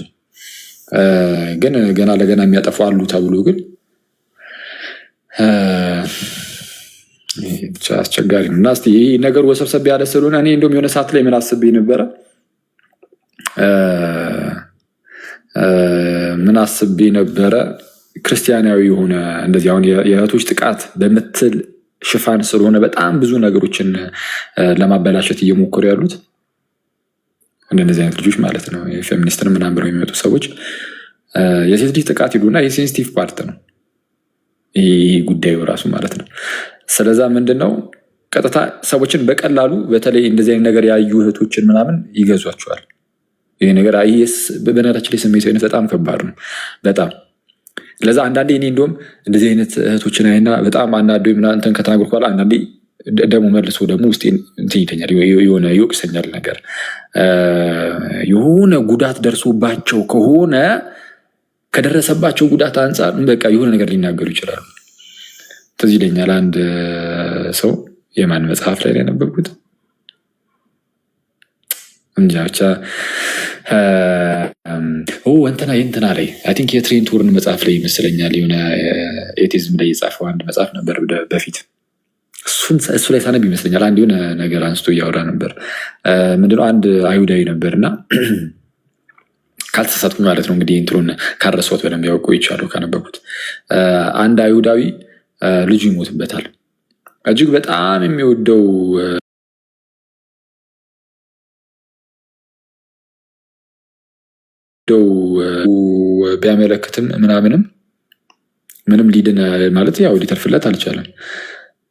ግን ገና ለገና የሚያጠፉ አሉ ተብሎ ግን ብቻ አስቸጋሪ ነው። እና እስኪ ይህ ነገር ወሰብሰብ ያለ ስለሆነ እኔ እንደውም የሆነ ሰዓት ላይ ምን አስቤ ነበረ ክርስቲያናዊ የሆነ እንደዚህ አሁን የእህቶች ጥቃት በምትል ሽፋን ስለሆነ በጣም ብዙ ነገሮችን ለማበላሸት እየሞከሩ ያሉት እንደነዚህ አይነት ልጆች ማለት ነው። የፌሚኒስትን ምናምን ብለው የሚመጡ ሰዎች የሴት ልጅ ጥቃት ይሉና የሴንሲቲቭ ፓርት ነው ይህ ጉዳዩ ራሱ ማለት ነው። ስለዛ ምንድነው ቀጥታ ሰዎችን በቀላሉ በተለይ እንደዚህ አይነት ነገር ያዩ እህቶችን ምናምን ይገዟቸዋል። ይህ ነገር በነገራችን ላይ ስሜታዊነት በጣም ከባድ ነው በጣም። ለዛ አንዳንዴ እኔ እንደውም እንደዚህ አይነት እህቶችን አይና በጣም አናዶ እንትን ከተናገርኩ በኋላ አንዳንዴ ደግሞ መልሶ ደግሞ ውስጤ እንትን ይተኛል፣ የሆነ ይወቅሰኛል ነገር የሆነ ጉዳት ደርሶባቸው ከሆነ ከደረሰባቸው ጉዳት አንጻር በቃ የሆነ ነገር ሊናገሩ ይችላሉ። ትዝ ይለኛል አንድ ሰው የማን መጽሐፍ ላይ ያነበብኩት እንጃ ብቻ እንትና ላይ አይ ቲንክ የትሬንት ወርን መጽሐፍ ላይ ይመስለኛል የሆነ ኤቲዝም ላይ የጻፈው አንድ መጽሐፍ ነበር በፊት። እሱ ላይ ሳነብ ይመስለኛል አንድ የሆነ ነገር አንስቶ እያወራ ነበር። ምንድነው አንድ አይሁዳዊ ነበር እና ካልተሳሳትኩ ማለት ነው። እንግዲህ እንትኑን ካረሰውት በደንብ ያውቁ ይቻሉ ካነበቡት አንድ አይሁዳዊ ልጁ ይሞትበታል። እጅግ በጣም የሚወደው ቢያመለክትም ምንም ሊድን ማለት ያው ሊተርፍለት አልቻለም።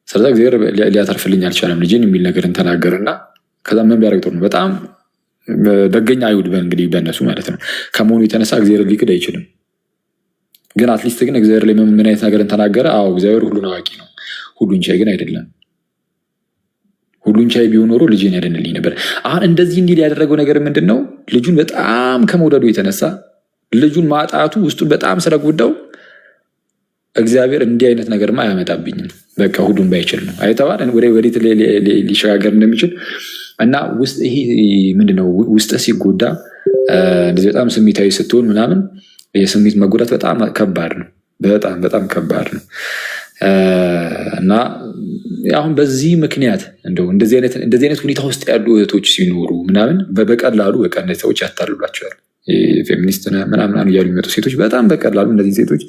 ስለዛ እግዚአብሔር ሊያተርፍልኝ አልቻለም ልጅን የሚል ነገርን ተናገርና ከዛ ምን ቢያደርግ ጥሩ ነው? በጣም ደገኛ አይሁድ እንግዲህ በእነሱ ማለት ነው ከመሆኑ የተነሳ እግዚአብሔር ሊክድ አይችልም። ግን አትሊስት ግን እግዚአብሔር ላይ ምን አይነት ነገርን ተናገረ? አዎ እግዚአብሔር ሁሉን አዋቂ ነው፣ ሁሉን ቻይ ግን አይደለም። ሁሉን ቻይ ቢሆን ኖሮ ልጅን ያድንልኝ ነበር። አሁን እንደዚህ እንዲል ያደረገው ነገር ምንድን ነው? ልጁን በጣም ከመውደዱ የተነሳ ልጁን ማጣቱ ውስጡን በጣም ስለጎዳው እግዚአብሔር እንዲህ አይነት ነገርማ አያመጣብኝም፣ በቃ ሁሉን ባይችል ነው አይተዋል ወዴት ሊሸጋገር እንደሚችል እና ይሄ ምንድነው ውስጥ ሲጎዳ እንደዚህ በጣም ስሜታዊ ስትሆን ምናምን የስሜት መጎዳት በጣም ከባድ ነው። በጣም ከባድ ነው። እና አሁን በዚህ ምክንያት እንደዚህ አይነት ሁኔታ ውስጥ ያሉ እህቶች ሲኖሩ ምናምን በቀላሉ ሰዎች ያታልሏቸዋል። ፌሚኒስት ምናምን እያሉ የሚመጡ ሴቶች በጣም በቀላሉ እነዚህ ሴቶች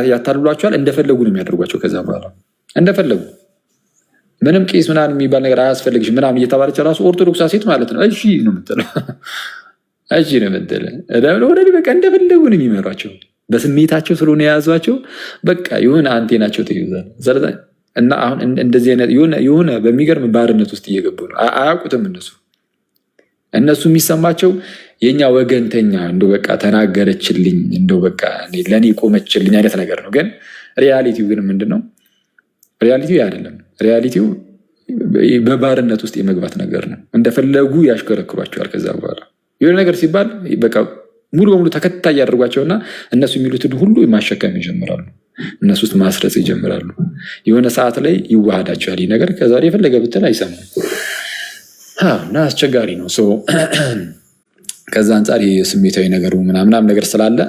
ያታልሏቸዋል። እንደፈለጉ ነው የሚያደርጓቸው። ከዛ በኋላ እንደፈለጉ ምንም ቄስ ምናምን የሚባል ነገር አያስፈልግሽ ምናምን እየተባለች ራሱ ኦርቶዶክሳ ሴት ማለት ነው እሺ ነው የምትለው። በቃ እንደፈለጉ ነው የሚመሯቸው። በስሜታቸው ስለሆነ የያዟቸው በቃ የሆነ አንቴናቸው ተይዟል። እና አሁን እንደዚህ አይነት የሆነ በሚገርም ባርነት ውስጥ እየገቡ ነው። አያውቁትም እነሱ የሚሰማቸው የኛ ወገንተኛ በቃ ተናገረችልኝ በቃ ለእኔ ቆመችልኝ አይነት ነገር ነው። ግን ሪያሊቲው ግን ምንድን ነው? ሪያሊቲው አይደለም። ሪያሊቲው በባርነት ውስጥ የመግባት ነገር ነው። እንደፈለጉ ያሽከረክሯቸዋል። ከዛ በኋላ የሆነ ነገር ሲባል በቃ ሙሉ በሙሉ ተከታይ ያደርጓቸውና እነሱ የሚሉትን ሁሉ ማሸከም ይጀምራሉ። እነሱ ውስጥ ማስረጽ ይጀምራሉ። የሆነ ሰዓት ላይ ይዋሃዳቸዋል ይህ ነገር። ከዛ የፈለገ ብትል አይሰማም እና አስቸጋሪ ነው። ከዛ አንጻር የስሜታዊ ነገሩ ምናምን ነገር ስላለ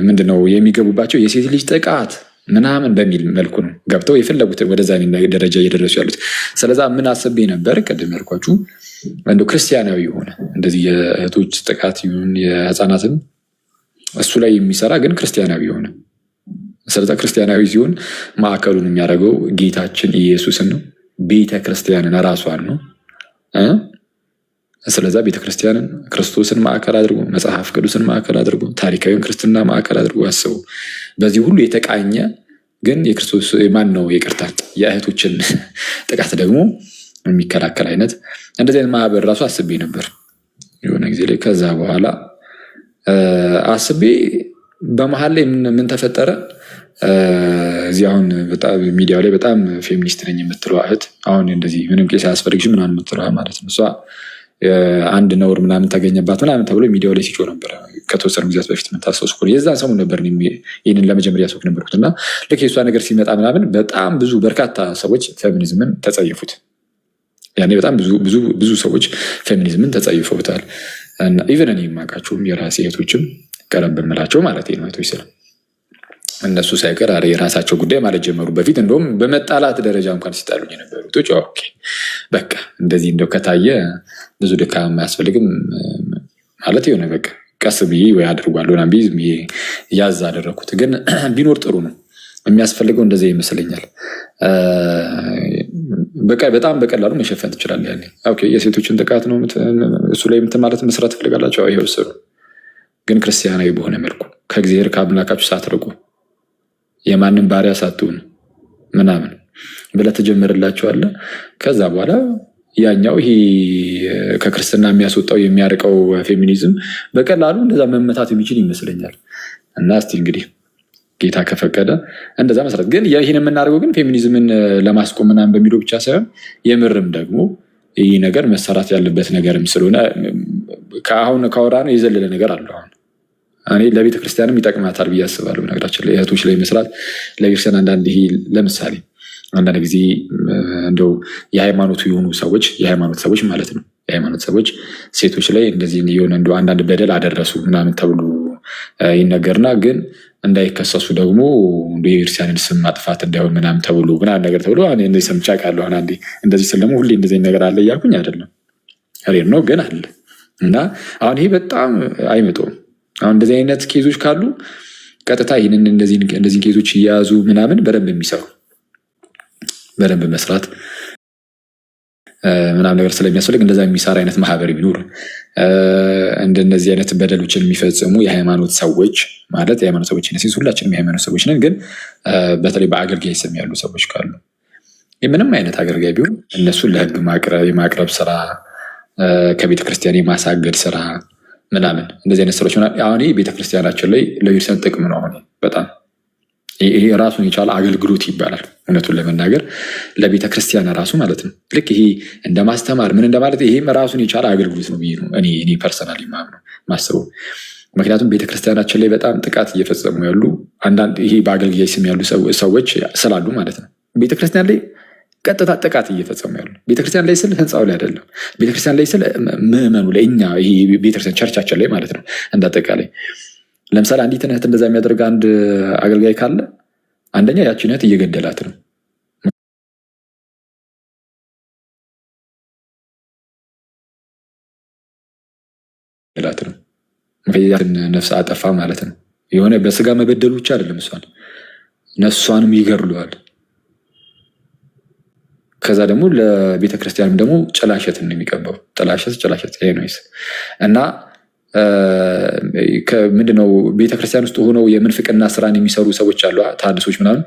ምንድነው የሚገቡባቸው የሴት ልጅ ጥቃት ምናምን በሚል መልኩ ነው ገብተው የፈለጉትን ወደዛ ደረጃ እየደረሱ ያሉት። ስለዛ ምን አስቤ ነበር ቅድም ያልኳችሁ ክርስቲያናዊ የሆነ እንደዚህ የእህቶች ጥቃት ይሁን የህፃናትን እሱ ላይ የሚሰራ ግን ክርስቲያናዊ የሆነ ስለዛ ክርስቲያናዊ ሲሆን ማዕከሉን የሚያደርገው ጌታችን ኢየሱስን ነው፣ ቤተክርስቲያንን ራሷን ነው። ስለዛ ቤተክርስቲያንን ክርስቶስን ማዕከል አድርጎ መጽሐፍ ቅዱስን ማዕከል አድርጎ ታሪካዊን ክርስትና ማዕከል አድርጎ አስቡ። በዚህ ሁሉ የተቃኘ ግን የክርስቶስ ማን ነው ይቅርታ የእህቶችን ጥቃት ደግሞ የሚከላከል አይነት እንደዚህ አይነት ማህበር ራሱ አስቤ ነበር የሆነ ጊዜ ላይ። ከዛ በኋላ አስቤ በመሀል ላይ ምን ተፈጠረ? እዚህ አሁን በጣም ሚዲያው ላይ በጣም ፌሚኒስት ነኝ የምትለው እህት አሁን እንደዚህ ምንም ቄስ አያስፈልግሽ ምናምን የምትለው ማለት ነው። እሷ አንድ ነውር ምናምን ተገኘባት ምናምን ተብሎ ሚዲያው ላይ ሲጮህ ነበረ ከተወሰኑ ጊዜያት በፊት የምታስታውስ ከሆነ የዛን ሰሞን ነበር ይህንን ለመጀመሪያ ሰው ነበርኩት። እና ልክ የእሷ ነገር ሲመጣ ምናምን በጣም በርካታ ሰዎች ፌሚኒዝምን ተጸየፉት። ያኔ በጣም ብዙ ሰዎች ፌሚኒዝምን ተጸይፈውታል። ኢቨን እኔ የማውቃቸውም የራሴ እህቶችም ቀረብ ብምላቸው ማለት ነው እህቶች ስለ እነሱ ሳይቀር የራሳቸው ጉዳይ ማለት ጀመሩ። በፊት እንደውም በመጣላት ደረጃ እንኳን ሲጣሉኝ የነበሩ ቶች በቃ እንደዚህ እንደው ከታየ ብዙ ድካም አያስፈልግም ማለት የሆነ በቃ ቀስ ብዬ ወይ አድርጓለሁ ና ቢዝ ያዝ አደረኩት። ግን ቢኖር ጥሩ ነው የሚያስፈልገው እንደዚህ ይመስለኛል። በቃ በጣም በቀላሉ መሸፈን ትችላለህ። ያኔ የሴቶችን ጥቃት ነው እሱ ላይ ማለት መስራት ትፈልጋላቸው ይሄው ስሩ፣ ግን ክርስቲያናዊ በሆነ መልኩ ከእግዚአብሔር ከአምላካችሁ ሳትርቁ የማንም ባሪያ ሳትሆን ምናምን ብለህ ትጀምርላቸዋለህ። ከዛ በኋላ ያኛው ይሄ ከክርስትና የሚያስወጣው የሚያርቀው ፌሚኒዝም በቀላሉ እንደዛ መመታት የሚችል ይመስለኛል። እና እስቲ እንግዲህ ጌታ ከፈቀደ እንደዛ መስራት። ግን ይህን የምናደርገው ግን ፌሚኒዝምን ለማስቆም ምናምን በሚለው ብቻ ሳይሆን የምርም ደግሞ ይህ ነገር መሰራት ያለበት ነገርም ስለሆነ ከአሁን ካወራ ነው የዘለለ ነገር አለ። አሁን እኔ ለቤተክርስቲያንም ይጠቅማታል ብዬ አስባለሁ። ነገራችን ላይ እህቶች ላይ መስራት ለቤተክርስቲያን አንዳንድ ይሄ ለምሳሌ አንዳንድ ጊዜ እንደው የሃይማኖቱ የሆኑ ሰዎች የሃይማኖት ሰዎች ማለት ነው የሃይማኖት ሰዎች ሴቶች ላይ እንደዚህ የሆነ እንደው አንዳንድ በደል አደረሱ ምናምን ተብሎ ይነገርና ግን እንዳይከሰሱ ደግሞ የቤተክርስቲያንን ስም ማጥፋት እንዳይሆን ምናምን ተብሎ ምናምን ነገር ተብሎ እንደዚህ ሰምቼ አውቃለሁ። አንዴ እንደዚህ ስል ደግሞ ሁሌ እንደዚህ ነገር አለ እያልኩኝ አይደለም ሬር ነው ግን አለ እና አሁን ይሄ በጣም አይመጣውም። አሁን እንደዚህ አይነት ኬዞች ካሉ ቀጥታ ይህንን እነዚህን ኬዞች እየያዙ ምናምን በደንብ የሚሰሩ በደንብ መስራት ምናምን ነገር ስለሚያስፈልግ እንደዛ የሚሰራ አይነት ማህበር ቢኖር እንደነዚህ አይነት በደሎችን የሚፈጽሙ የሃይማኖት ሰዎች ማለት የሃይማኖት ሰዎች ነሲስ ሁላችንም የሃይማኖት ሰዎች ነን። ግን በተለይ በአገልጋይ ስም ያሉ ሰዎች ካሉ ምንም አይነት አገልጋይ ቢሆን እነሱን ለህግ የማቅረብ ስራ፣ ከቤተክርስቲያን የማሳገድ ስራ ምናምን እንደዚህ አይነት ስራዎች አሁን ቤተክርስቲያናችን ላይ ለቤተክርስቲያን ጥቅም ነው። አሁን በጣም ይሄ ራሱን የቻለ አገልግሎት ይባላል። እውነቱን ለመናገር ለቤተክርስቲያን ራሱ ማለት ነው። ልክ ይሄ እንደማስተማር ምን እንደማለት ይሄም ራሱን የቻለ አገልግሎት ነው ብዬ ነው እኔ ፐርሰናሊ ማስበው። ምክንያቱም ቤተክርስቲያናችን ላይ በጣም ጥቃት እየፈጸሙ ያሉ አንዳንድ ይሄ በአገልጋይ ስም ያሉ ሰዎች ስላሉ ማለት ነው። ቤተክርስቲያን ላይ ቀጥታ ጥቃት እየፈጸሙ ያሉ ቤተክርስቲያን ላይ ስል ህንፃው ላይ አይደለም፣ ቤተክርስቲያን ላይ ስል ምዕመኑ ላይ እኛ ይሄ ቤተክርስቲያን ቸርቻችን ላይ ማለት ነው። እንዳጠቃላይ ለምሳሌ አንዲት እህት እንደዛ የሚያደርግ አንድ አገልጋይ ካለ አንደኛ ያችን እህት እየገደላት ነው። ነፍስ አጠፋ ማለት ነው። የሆነ በስጋ መበደሉ ብቻ አይደለም፣ እሷን ነፍሷንም ይገድለዋል። ከዛ ደግሞ ለቤተክርስቲያንም ደግሞ ጭላሸትን ነው የሚቀባው። ጭላሸት ይሄ ነው እና ምንድነው ቤተክርስቲያን ውስጥ ሆነው የምንፍቅና ስራን የሚሰሩ ሰዎች አሉ፣ ተሐድሶች ምናምን።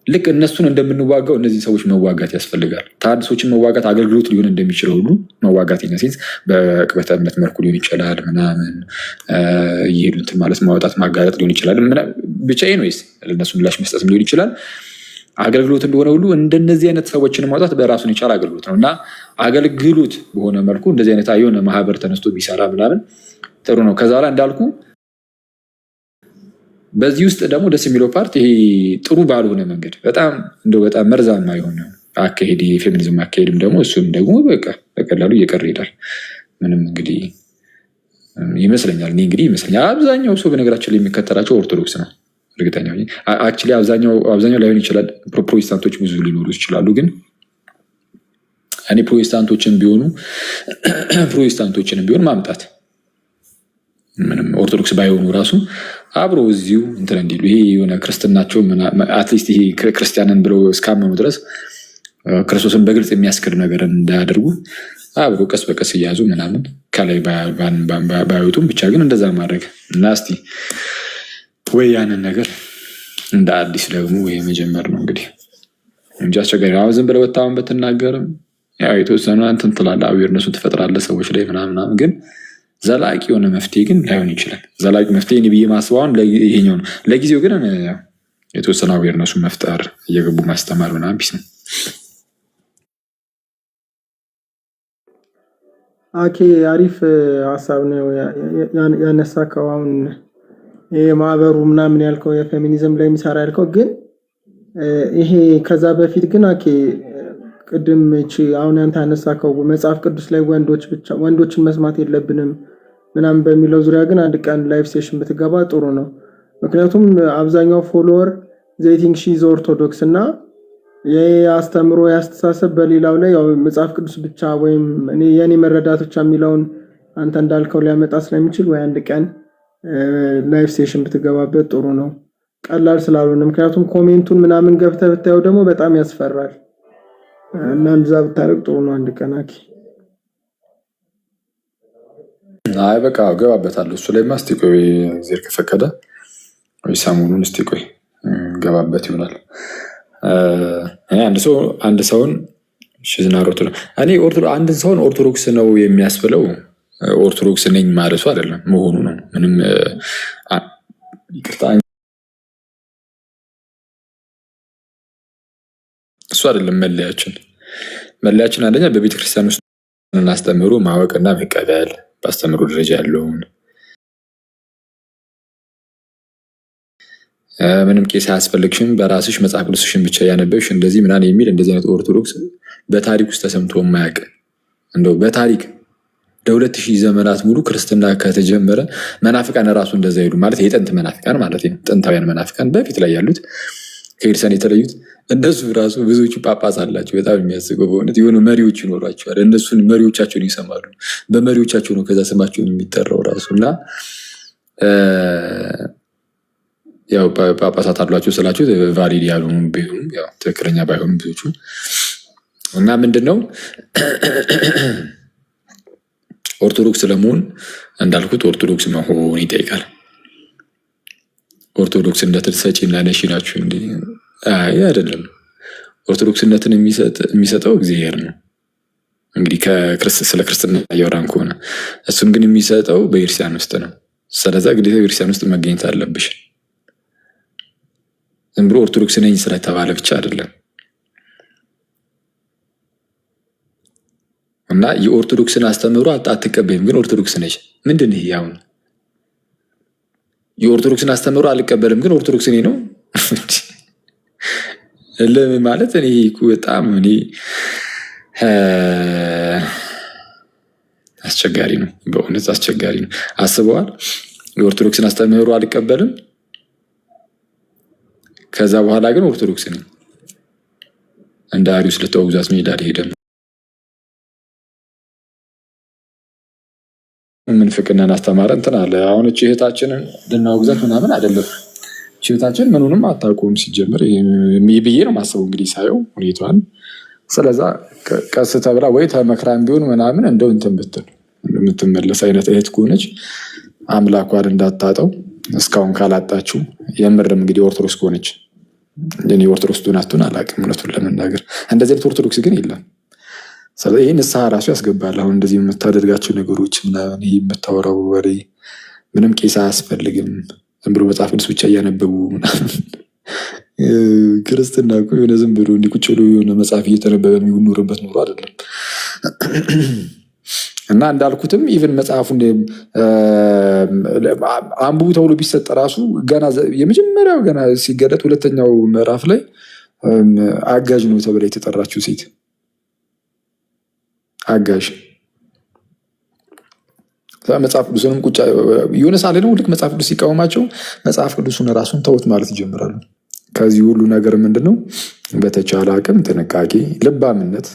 ልክ እነሱን እንደምንዋጋው እነዚህ ሰዎች መዋጋት ያስፈልጋል። ተሐድሶችን መዋጋት አገልግሎት ሊሆን እንደሚችለው ሁሉ መዋጋት ይነሲዝ በቅበተ እምነት መልኩ ሊሆን ይችላል ምናምን እየሄዱ እንትን ማለት ማውጣት ማጋለጥ ሊሆን ይችላል። ብቻ ነው ለእነሱ ምላሽ መስጠትም ሊሆን ይችላል። አገልግሎት እንደሆነ ሁሉ እንደነዚህ አይነት ሰዎችን ማውጣት በራሱን የቻለ አገልግሎት ነው እና አገልግሎት በሆነ መልኩ እንደዚህ አይነት የሆነ ማህበር ተነስቶ ቢሰራ ምናምን ጥሩ ነው። ከዛ በኋላ እንዳልኩ በዚህ ውስጥ ደግሞ ደስ የሚለው ፓርት ይሄ ጥሩ ባልሆነ መንገድ በጣም መርዛማ የሆነ አካሄድ የፌሚኒዝም አካሄድም ደግሞ እሱም ደግሞ በቀላሉ እየቀረ ይሄዳል። ምንም እንግዲህ ይመስለኛል አብዛኛው ሰው በነገራችን ላይ የሚከተላቸው ኦርቶዶክስ ነው። እርግጠኛ አክቹዋሊ አብዛኛው ላይሆን ይችላል። ፕሮቴስታንቶች ብዙ ሊኖሩ ይችላሉ። ግን እኔ ፕሮቴስታንቶችን ቢሆን ማምጣት ምንም ኦርቶዶክስ ባይሆኑ ራሱ አብሮ እዚሁ እንትን እንዲሉ ይሄ የሆነ ክርስትናቸው አትሊስት ይሄ ክርስቲያንን ብለው እስካመኑ ድረስ ክርስቶስን በግልጽ የሚያስክድ ነገር እንዳያደርጉ አብሮ ቀስ በቀስ እያዙ ምናምን ከላይ ባይወጡም ብቻ ግን እንደዛ ማድረግ እና እስቲ ወይ ያንን ነገር እንደ አዲስ ደግሞ የመጀመር ነው እንግዲህ እንጂ አስቸጋሪ ነው። ዝም ብለህ ወጣውን ብትናገርም ያው የተወሰነ እንትን ትላለህ፣ አዌርነሱን ትፈጥራለህ ሰዎች ላይ ምናምን። ግን ዘላቂ የሆነ መፍትሄ ግን ላይሆን ይችላል። ዘላቂ መፍትሄ ብዬ ማስበው አሁን ይሄኛው ነው። ለጊዜው ግን የተወሰነ አዌርነሱን መፍጠር እየገቡ ማስተማር ምናምን ቢስ ነው። አሪፍ ሀሳብ ነው ያነሳከው። አሁን ማህበሩ ምናምን ያልከው የፌሚኒዝም ላይ የሚሰራ ያልከው ግን ይሄ ከዛ በፊት ግን ቅድም አሁን ያንተ ያነሳከው መጽሐፍ ቅዱስ ላይ ወንዶችን መስማት የለብንም ምናምን በሚለው ዙሪያ ግን አንድ ቀን ላይቭ ሴሽን ብትገባ ጥሩ ነው። ምክንያቱም አብዛኛው ፎሎወር ዜቲንግ ሺዝ ኦርቶዶክስ እና የአስተምሮ ያስተሳሰብ በሌላው ላይ ያው መጽሐፍ ቅዱስ ብቻ ወይም የኔ መረዳት ብቻ የሚለውን አንተ እንዳልከው ሊያመጣ ስለሚችል ወይ አንድ ቀን ላይቭ ሴሽን ብትገባበት ጥሩ ነው። ቀላል ስላልሆነ ምክንያቱም ኮሜንቱን ምናምን ገብተህ ብታየው ደግሞ በጣም ያስፈራል እና እንደዛ ብታረግ ጥሩ ነው። አንድ ቀን አይ በቃ ገባበታለሁ። እሱ ላይ እስቲ ቆይ እግዚአብሔር ከፈቀደ ወይ ሰሞኑን እስቲ ቆይ ገባበት ይሆናል። አንድ ሰውን አንድን ሰውን ኦርቶዶክስ ነው የሚያስብለው ኦርቶዶክስ ነኝ ማለቱ አይደለም መሆኑ ነው። ምንም ይቅርታ እሱ አይደለም መለያችን አንደኛ በቤተክርስቲያን ውስጥ እናስተምሩ ማወቅና መቀበል በአስተምሩ ደረጃ ያለውን ምንም ቄስ አያስፈልግሽም በራስሽ መጽሐፍ ቅዱስሽን ብቻ ያነበብሽ እንደዚህ ምናምን የሚል እንደዚህ አይነት ኦርቶዶክስ በታሪክ ውስጥ ተሰምቶ የማያውቅ እንደው በታሪክ ለ2000 ዘመናት ሙሉ ክርስትና ከተጀመረ መናፍቃን ራሱ እንደዛ ይሉ ማለት የጥንት መናፍቃን ማለት ነው። ጥንታውያን መናፍቃን በፊት ላይ ያሉት ከኤርሰን የተለዩት እነሱ ራሱ ብዙዎቹ ጳጳስ አላቸው። በጣም የሚያስገው በእውነት የሆኑ መሪዎች ይኖሯቸዋል። እነሱን መሪዎቻቸውን ይሰማሉ። በመሪዎቻቸው ነው ከዛ ስማቸውን የሚጠራው ራሱ እና ያው ጳጳሳት አሏቸው ስላቸው ቫሊድ ያልሆኑ ቢሆኑም ያው ትክክለኛ ባይሆኑም ብዙዎቹ እና ምንድነው ኦርቶዶክስ ለመሆን እንዳልኩት ኦርቶዶክስ መሆን ይጠይቃል። ኦርቶዶክስነትን ሰጪና ነሺ ናችሁ እንዴ? አይ አይደለም። ኦርቶዶክስነትን የሚሰጠው እግዚአብሔር ነው። እንግዲህ ስለ ክርስትና እያወራን ከሆነ እሱም ግን የሚሰጠው በቤተክርስቲያን ውስጥ ነው። ስለዛ ግዴታ ቤተክርስቲያን ውስጥ መገኘት አለብሽ። ዝም ብሎ ኦርቶዶክስ ነኝ ስለተባለ ብቻ አይደለም። እና የኦርቶዶክስን አስተምህሮ አትቀበይም፣ ግን ኦርቶዶክስ ነች። ምንድን ይሄ? አሁን የኦርቶዶክስን አስተምህሮ አልቀበልም ግን ኦርቶዶክስ ነኝ ነው ለምን ማለት? እኔ በጣም አስቸጋሪ ነው፣ በእውነት አስቸጋሪ ነው። አስበዋል? የኦርቶዶክስን አስተምህሮ አልቀበልም፣ ከዛ በኋላ ግን ኦርቶዶክስ ነኝ። እንደ አሪውስ ልተወግዛት ሜዳ አልሄድም። ምንፍቅናን አስተማረ እንትን አለ። አሁን እቺ እህታችንን ልናወግዛት ምናምን አይደለም። እቺ እህታችን ምኑንም አታውቀውም ሲጀምር ብዬ ነው ማሰቡ እንግዲህ ሳየው ሁኔታዋን። ስለዛ ቀስ ተብላ ወይ ተመክራን ቢሆን ምናምን እንደው እንትን ብትል የምትመለስ አይነት እህት ከሆነች አምላኳን እንዳታጠው እስካሁን ካላጣችው፣ የምርም እንግዲህ ኦርቶዶክስ ከሆነች እኔ ኦርቶዶክስ ሆናቱን አላውቅም እውነቱን ለመናገር። እንደዚህ አይነት ኦርቶዶክስ ግን የለም። ስለዚህ ይህ ንስሐ ራሱ ያስገባል። አሁን እንደዚህ የምታደርጋቸው ነገሮች ምናምን፣ ይህ የምታወራው ወሬ ምንም ቄስ አያስፈልግም። ዝም ብሎ መጽሐፍ ቅዱስ ብቻ እያነበቡ ምናምን ክርስትና እኮ የሆነ ዝም ብሎ እንዲህ ቁጭ ብሎ የሆነ መጽሐፍ እየተነበበ የሚኖርበት ኑሮ አይደለም። እና እንዳልኩትም ኢቨን መጽሐፉ አንብቡ ተብሎ ቢሰጥ ራሱ ገና የመጀመሪያው ገና ሲገለጥ ሁለተኛው ምዕራፍ ላይ አጋዥ ነው ተብላ የተጠራችው ሴት አጋዥ መጽሐፍ ቅዱስንም ቁጭ የሆነ ሳለ ነው ልክ መጽሐፍ ቅዱስ ሲቃወማቸው መጽሐፍ ቅዱሱን ራሱን ተውት ማለት ይጀምራሉ። ከዚህ ሁሉ ነገር ምንድነው? በተቻለ አቅም ጥንቃቄ፣ ልባምነት።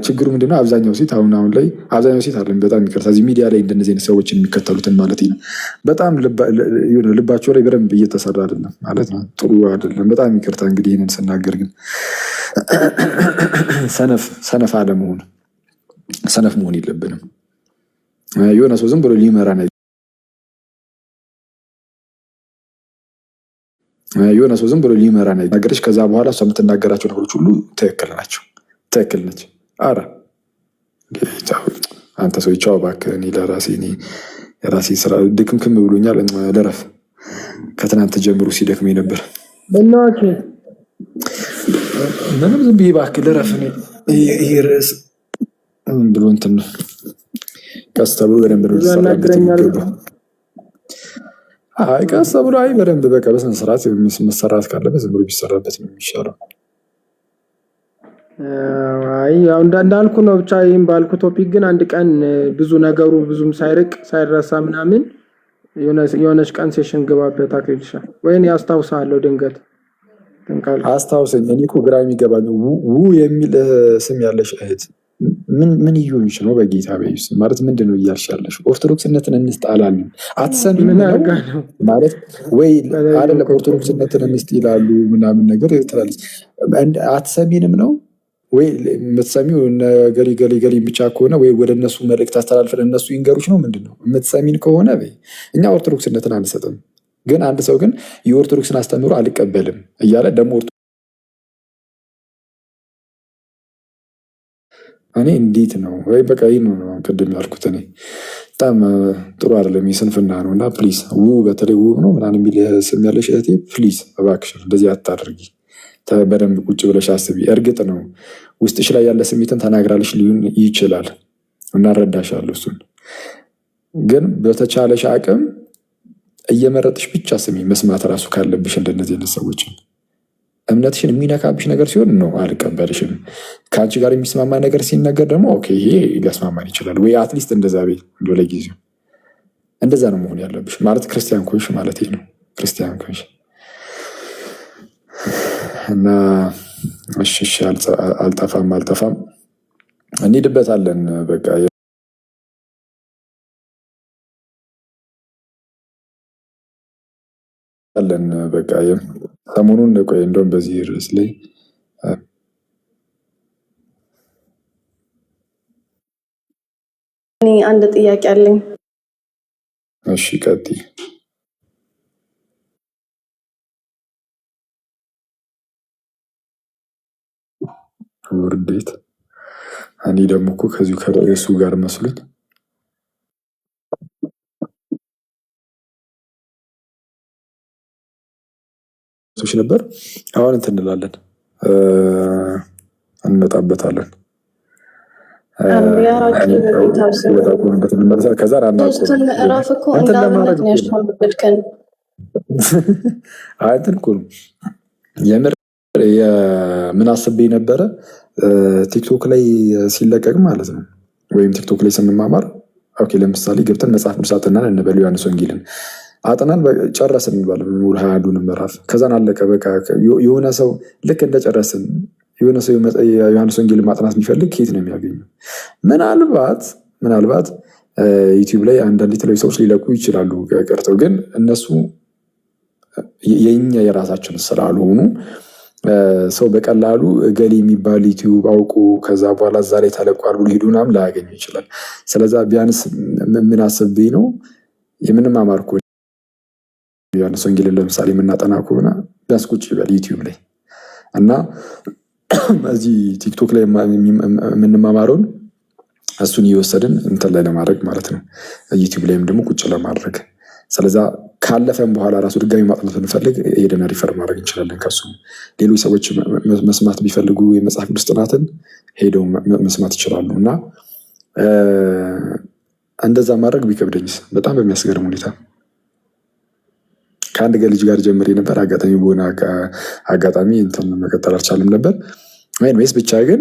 ችግሩ ምንድነው? አብዛኛው ሴት አሁን ላይ አብዛኛው ሴት አለን በጣም ይቅርታ፣ እዚህ ሚዲያ ላይ እንደነዚህ አይነት ሰዎችን የሚከተሉትን ማለት ነው። በጣም ልባቸው ላይ በደንብ እየተሰራ አይደለም ማለት ነው። ጥሩ አይደለም። በጣም ይቅርታ እንግዲህ ይህንን ስናገር ግን ሰነፍ አለመሆን ሰነፍ መሆን የለብንም። የሆነ ሰው ዝም ብሎ ሊመራን ነገሮች ከዛ በኋላ እሷ የምትናገራቸው ነገሮች ሁሉ ትክክል ናቸው። ትክክል ነች። አረ አንተ ሰው ቻው እባክህ፣ እኔ ለራሴ የራሴ ስራ ድክምክም ብሎኛል፣ ልረፍ። ከትናንት ጀምሮ ሲደክመኝ ነበር። ምንም ዝም ብዬ እባክህ ልረፍ። ይሄ ርዕስ ብሎ እንትን ነው። ቀስ ተብሎ በደንብ ነው ሊሰራበት የሚገባው። አይ ቀስ ተብሎ በደንብ በቃ በስነ ስርዓት መሰራት ካለበት ዝም ብሎ ቢሰራበት ነው የሚሻለው። አይ ያው እንዳልኩ ነው። ብቻ ይሄን ባልኩ ቶፒክ ግን አንድ ቀን ብዙ ነገሩ ብዙም ሳይርቅ ሳይረሳ ምናምን የሆነች ቀን ሴሽን ግባበት አክሪልሻ ወይኔ ያስታውሳለሁ። ድንገት ተንቃል አስታውሰኝ። እኔ እኮ ግራ የሚገባኝ የሚል ስም ያለሽ እህት ምን ይሁንሽ ነው? በጌታ በኢየሱስ ማለት ምንድን ነው እያልሽ ያለሽ? ኦርቶዶክስነትን እንስጣላለን አትሰሚም ማለት ወይ አይደለም? ኦርቶዶክስነትን እንስጥ ይላሉ ምናምን ነገር ትላለች። አትሰሚንም ነው ወይ? የምትሰሚው ገሊ ገሊ ብቻ ከሆነ ወይ ወደ እነሱ መልእክት አስተላልፈን እነሱ ይንገሩች ነው ምንድን ነው? የምትሰሚን ከሆነ እኛ ኦርቶዶክስነትን አንሰጥም። ግን አንድ ሰው ግን የኦርቶዶክስን አስተምህሮ አልቀበልም እያለ ደግሞ እኔ እንዴት ነው ወይ? በቃ ይህ ነው ቅድም ያልኩት። እኔ በጣም ጥሩ አይደለም፣ የስንፍና ነው። እና ፕሊዝ በተለይ ውብ ነው ምናምን የሚል ስም ያለሽ እህቴ ፕሊዝ እባክሽን እንደዚህ አታደርጊ። በደንብ ቁጭ ብለሽ አስቢ። እርግጥ ነው ውስጥሽ ላይ ያለ ስሜትን ተናግራለሽ ሊሆን ይችላል፣ እናረዳሻለሁ። እሱን ግን በተቻለሽ አቅም እየመረጥሽ ብቻ ስሚ። መስማት ራሱ ካለብሽ እንደነዚህ አይነት ሰዎችን እምነትሽን የሚነካብሽ ነገር ሲሆን ነው አልቀበልሽም። ከአንቺ ጋር የሚስማማ ነገር ሲነገር ደግሞ ኦኬ ይሄ ሊያስማማን ይችላል ወይ አትሊስት እንደዛ ቤ ለጊዜው እንደዛ ነው መሆን ያለብሽ። ማለት ክርስቲያን ኮንሽ ማለት ነው። ክርስቲያን ኮንሽ እና እሺ አልጠፋም እንሄድበታለን። በቃ ሰሞኑን ቆይ እንደውም በዚህ ርዕስ ላይ እኔ አንድ ጥያቄ አለኝ። እሺ ቀጥይ። ውርዴት እኔ ደግሞ እኮ ከዚሁ ከርዕሱ ጋር መስሎኝ ነበር። አሁን እንትን እንላለን እንመጣበታለን። ከዛ ምዕራፍ እኮ እንዳብነት ነው ያሸመደድከን። እንትን እኮ ነው የምር ምን አስቤ ነበረ ቲክቶክ ላይ ሲለቀቅ ማለት ነው፣ ወይም ቲክቶክ ላይ ስንማማር ለምሳሌ ገብተን መጽሐፍ ቅዱስ አጥናን እንበል፣ ዮሐንስ ወንጌልን አጥናን ጨረስን እንበል ሙሉ 21ዱን ምዕራፍ። ከዛን አለቀ በቃ። የሆነ ሰው ልክ እንደጨረስን የሆነ ሰው ዮሐንስ ወንጌልን ማጥናት ቢፈልግ ከየት ነው የሚያገኘው? ምናልባት ዩቲዩብ ላይ አንዳንድ የተለያዩ ሰዎች ሊለቁ ይችላሉ ቀርተው፣ ግን እነሱ የኛ የራሳችን ስላልሆኑ ሰው በቀላሉ እገሌ የሚባል ዩቲዩብ አውቁ ከዛ በኋላ እዛ ላይ ተለቋል ብሎ ሄዱ ምናምን ላያገኙ ይችላል። ስለዛ ቢያንስ ምን አስቤ ነው የምንማማር ከሆነ ዮሐንስ ወንጌልን ለምሳሌ የምናጠና ከሆነ ቢያንስ ቁጭ ይበል ዩቲዩብ ላይ እና እዚህ ቲክቶክ ላይ የምንማማረውን እሱን እየወሰድን እንትን ላይ ለማድረግ ማለት ነው፣ ዩቲዩብ ላይም ደግሞ ቁጭ ለማድረግ። ስለዛ ካለፈም በኋላ ራሱ ድጋሚ ማጥናት ብንፈልግ ሄደን ሪፈር ማድረግ እንችላለን ከሱ። ሌሎች ሰዎች መስማት ቢፈልጉ የመጽሐፍ ቅዱስ ጥናትን ሄደው መስማት ይችላሉ። እና እንደዛ ማድረግ ቢከብደኝስ በጣም በሚያስገርም ሁኔታ ከአንድ ልጅ ጋር ጀምሬ ነበር። አጋጣሚ በሆነ አጋጣሚ እንትን መቀጠል አልቻልም ነበር። ወይስ ብቻ ግን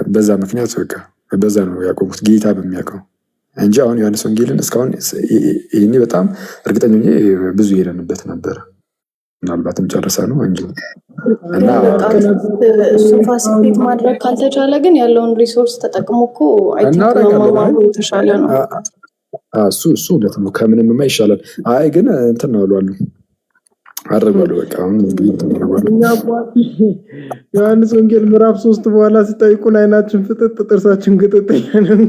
በዛ ምክንያት በቃ በዛ ነው ያቆሙት ጌታ በሚያውቀው እንጂ አሁን ዮሐንስ ወንጌልን እስካሁን ይሄኔ በጣም እርግጠኛ ብዙ ሄደንበት ነበረ። ምናልባትም ጨርሰ ነው እንጂ እና እሱን ፋሲሊቴት ማድረግ ካልተቻለ ግን ያለውን ሪሶርስ ተጠቅሞ እኮ አይ ቲንክ መማማሩ የተሻለ ነው። እሱ እውነት ነው፣ ከምንምማ ይሻላል። አይ ግን እንትን ነው አሉ አድርጓሉ። በቃ አሁን ዮሐንስ ወንጌል ምዕራፍ 3 በኋላ ሲጠይቁን አይናችን ፍጥጥ ጥርሳችን ግጥጥ ያለን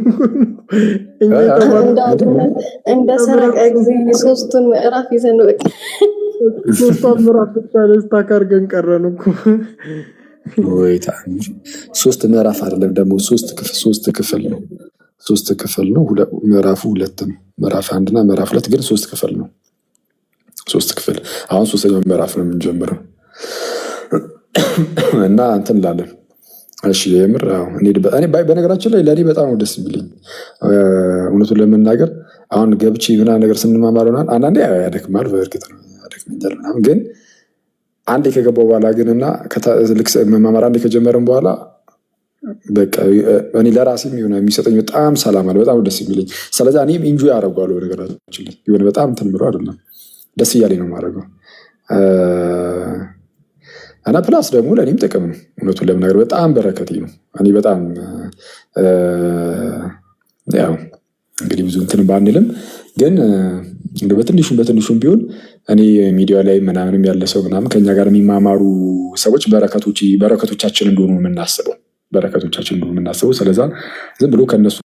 እንደ ሰረቀ ጊዜ ሶስቱን ምዕራፍ ይዘን በቃ ሶስቱን ምዕራፍ ብቻ ስታክ አድርገን ቀረን እኮ። ወይታ 3 ምዕራፍ አይደለም ደግሞ 3 ክፍል ነው። 3 ክፍል ነው። ምዕራፉ 2 ነው። ምዕራፍ 1 እና ምዕራፍ 2 ግን 3 ክፍል ነው። 3 ክፍል። አሁን 3ኛው ምዕራፍ ነው የምንጀምረው እና እንትን እንላለን። እሺ የምር እኔ በነገራችን ላይ ለእኔ በጣም ደስ የሚለኝ እውነቱን ለመናገር አሁን ገብቼ ምናምን ነገር ስንማማር አንዳንዴ ያደክማል፣ በእርግጥ ነው ያደክመኛል ምናምን። ግን አንዴ ከገባው በኋላ ግን እና ልክ መማማር አንዴ ከጀመረን በኋላ በቃ እኔ ለራሴም የሆነ የሚሰጠኝ በጣም ሰላም አለ፣ በጣም ደስ የሚለኝ። ስለዚህ እኔም ኢንጆይ አደርገዋለሁ። በነገራችን ላይ የሆነ በጣም እንትን ብሎ አይደለም ደስ እያለኝ ነው የማደርገው። እና ፕላስ ደግሞ ለእኔም ጥቅም ነው። እውነቱን ለመናገር በጣም በረከቴ ነው። እኔ በጣም ያው እንግዲህ ብዙ እንትን ባንልም ግን በትንሹም ቢሆን እኔ ሚዲያ ላይ ምናምንም ያለ ሰው ምናምን ከኛ ጋር የሚማማሩ ሰዎች በረከቶቻችን እንደሆኑ የምናስበው ስለዛ ዝም ብሎ ከነሱ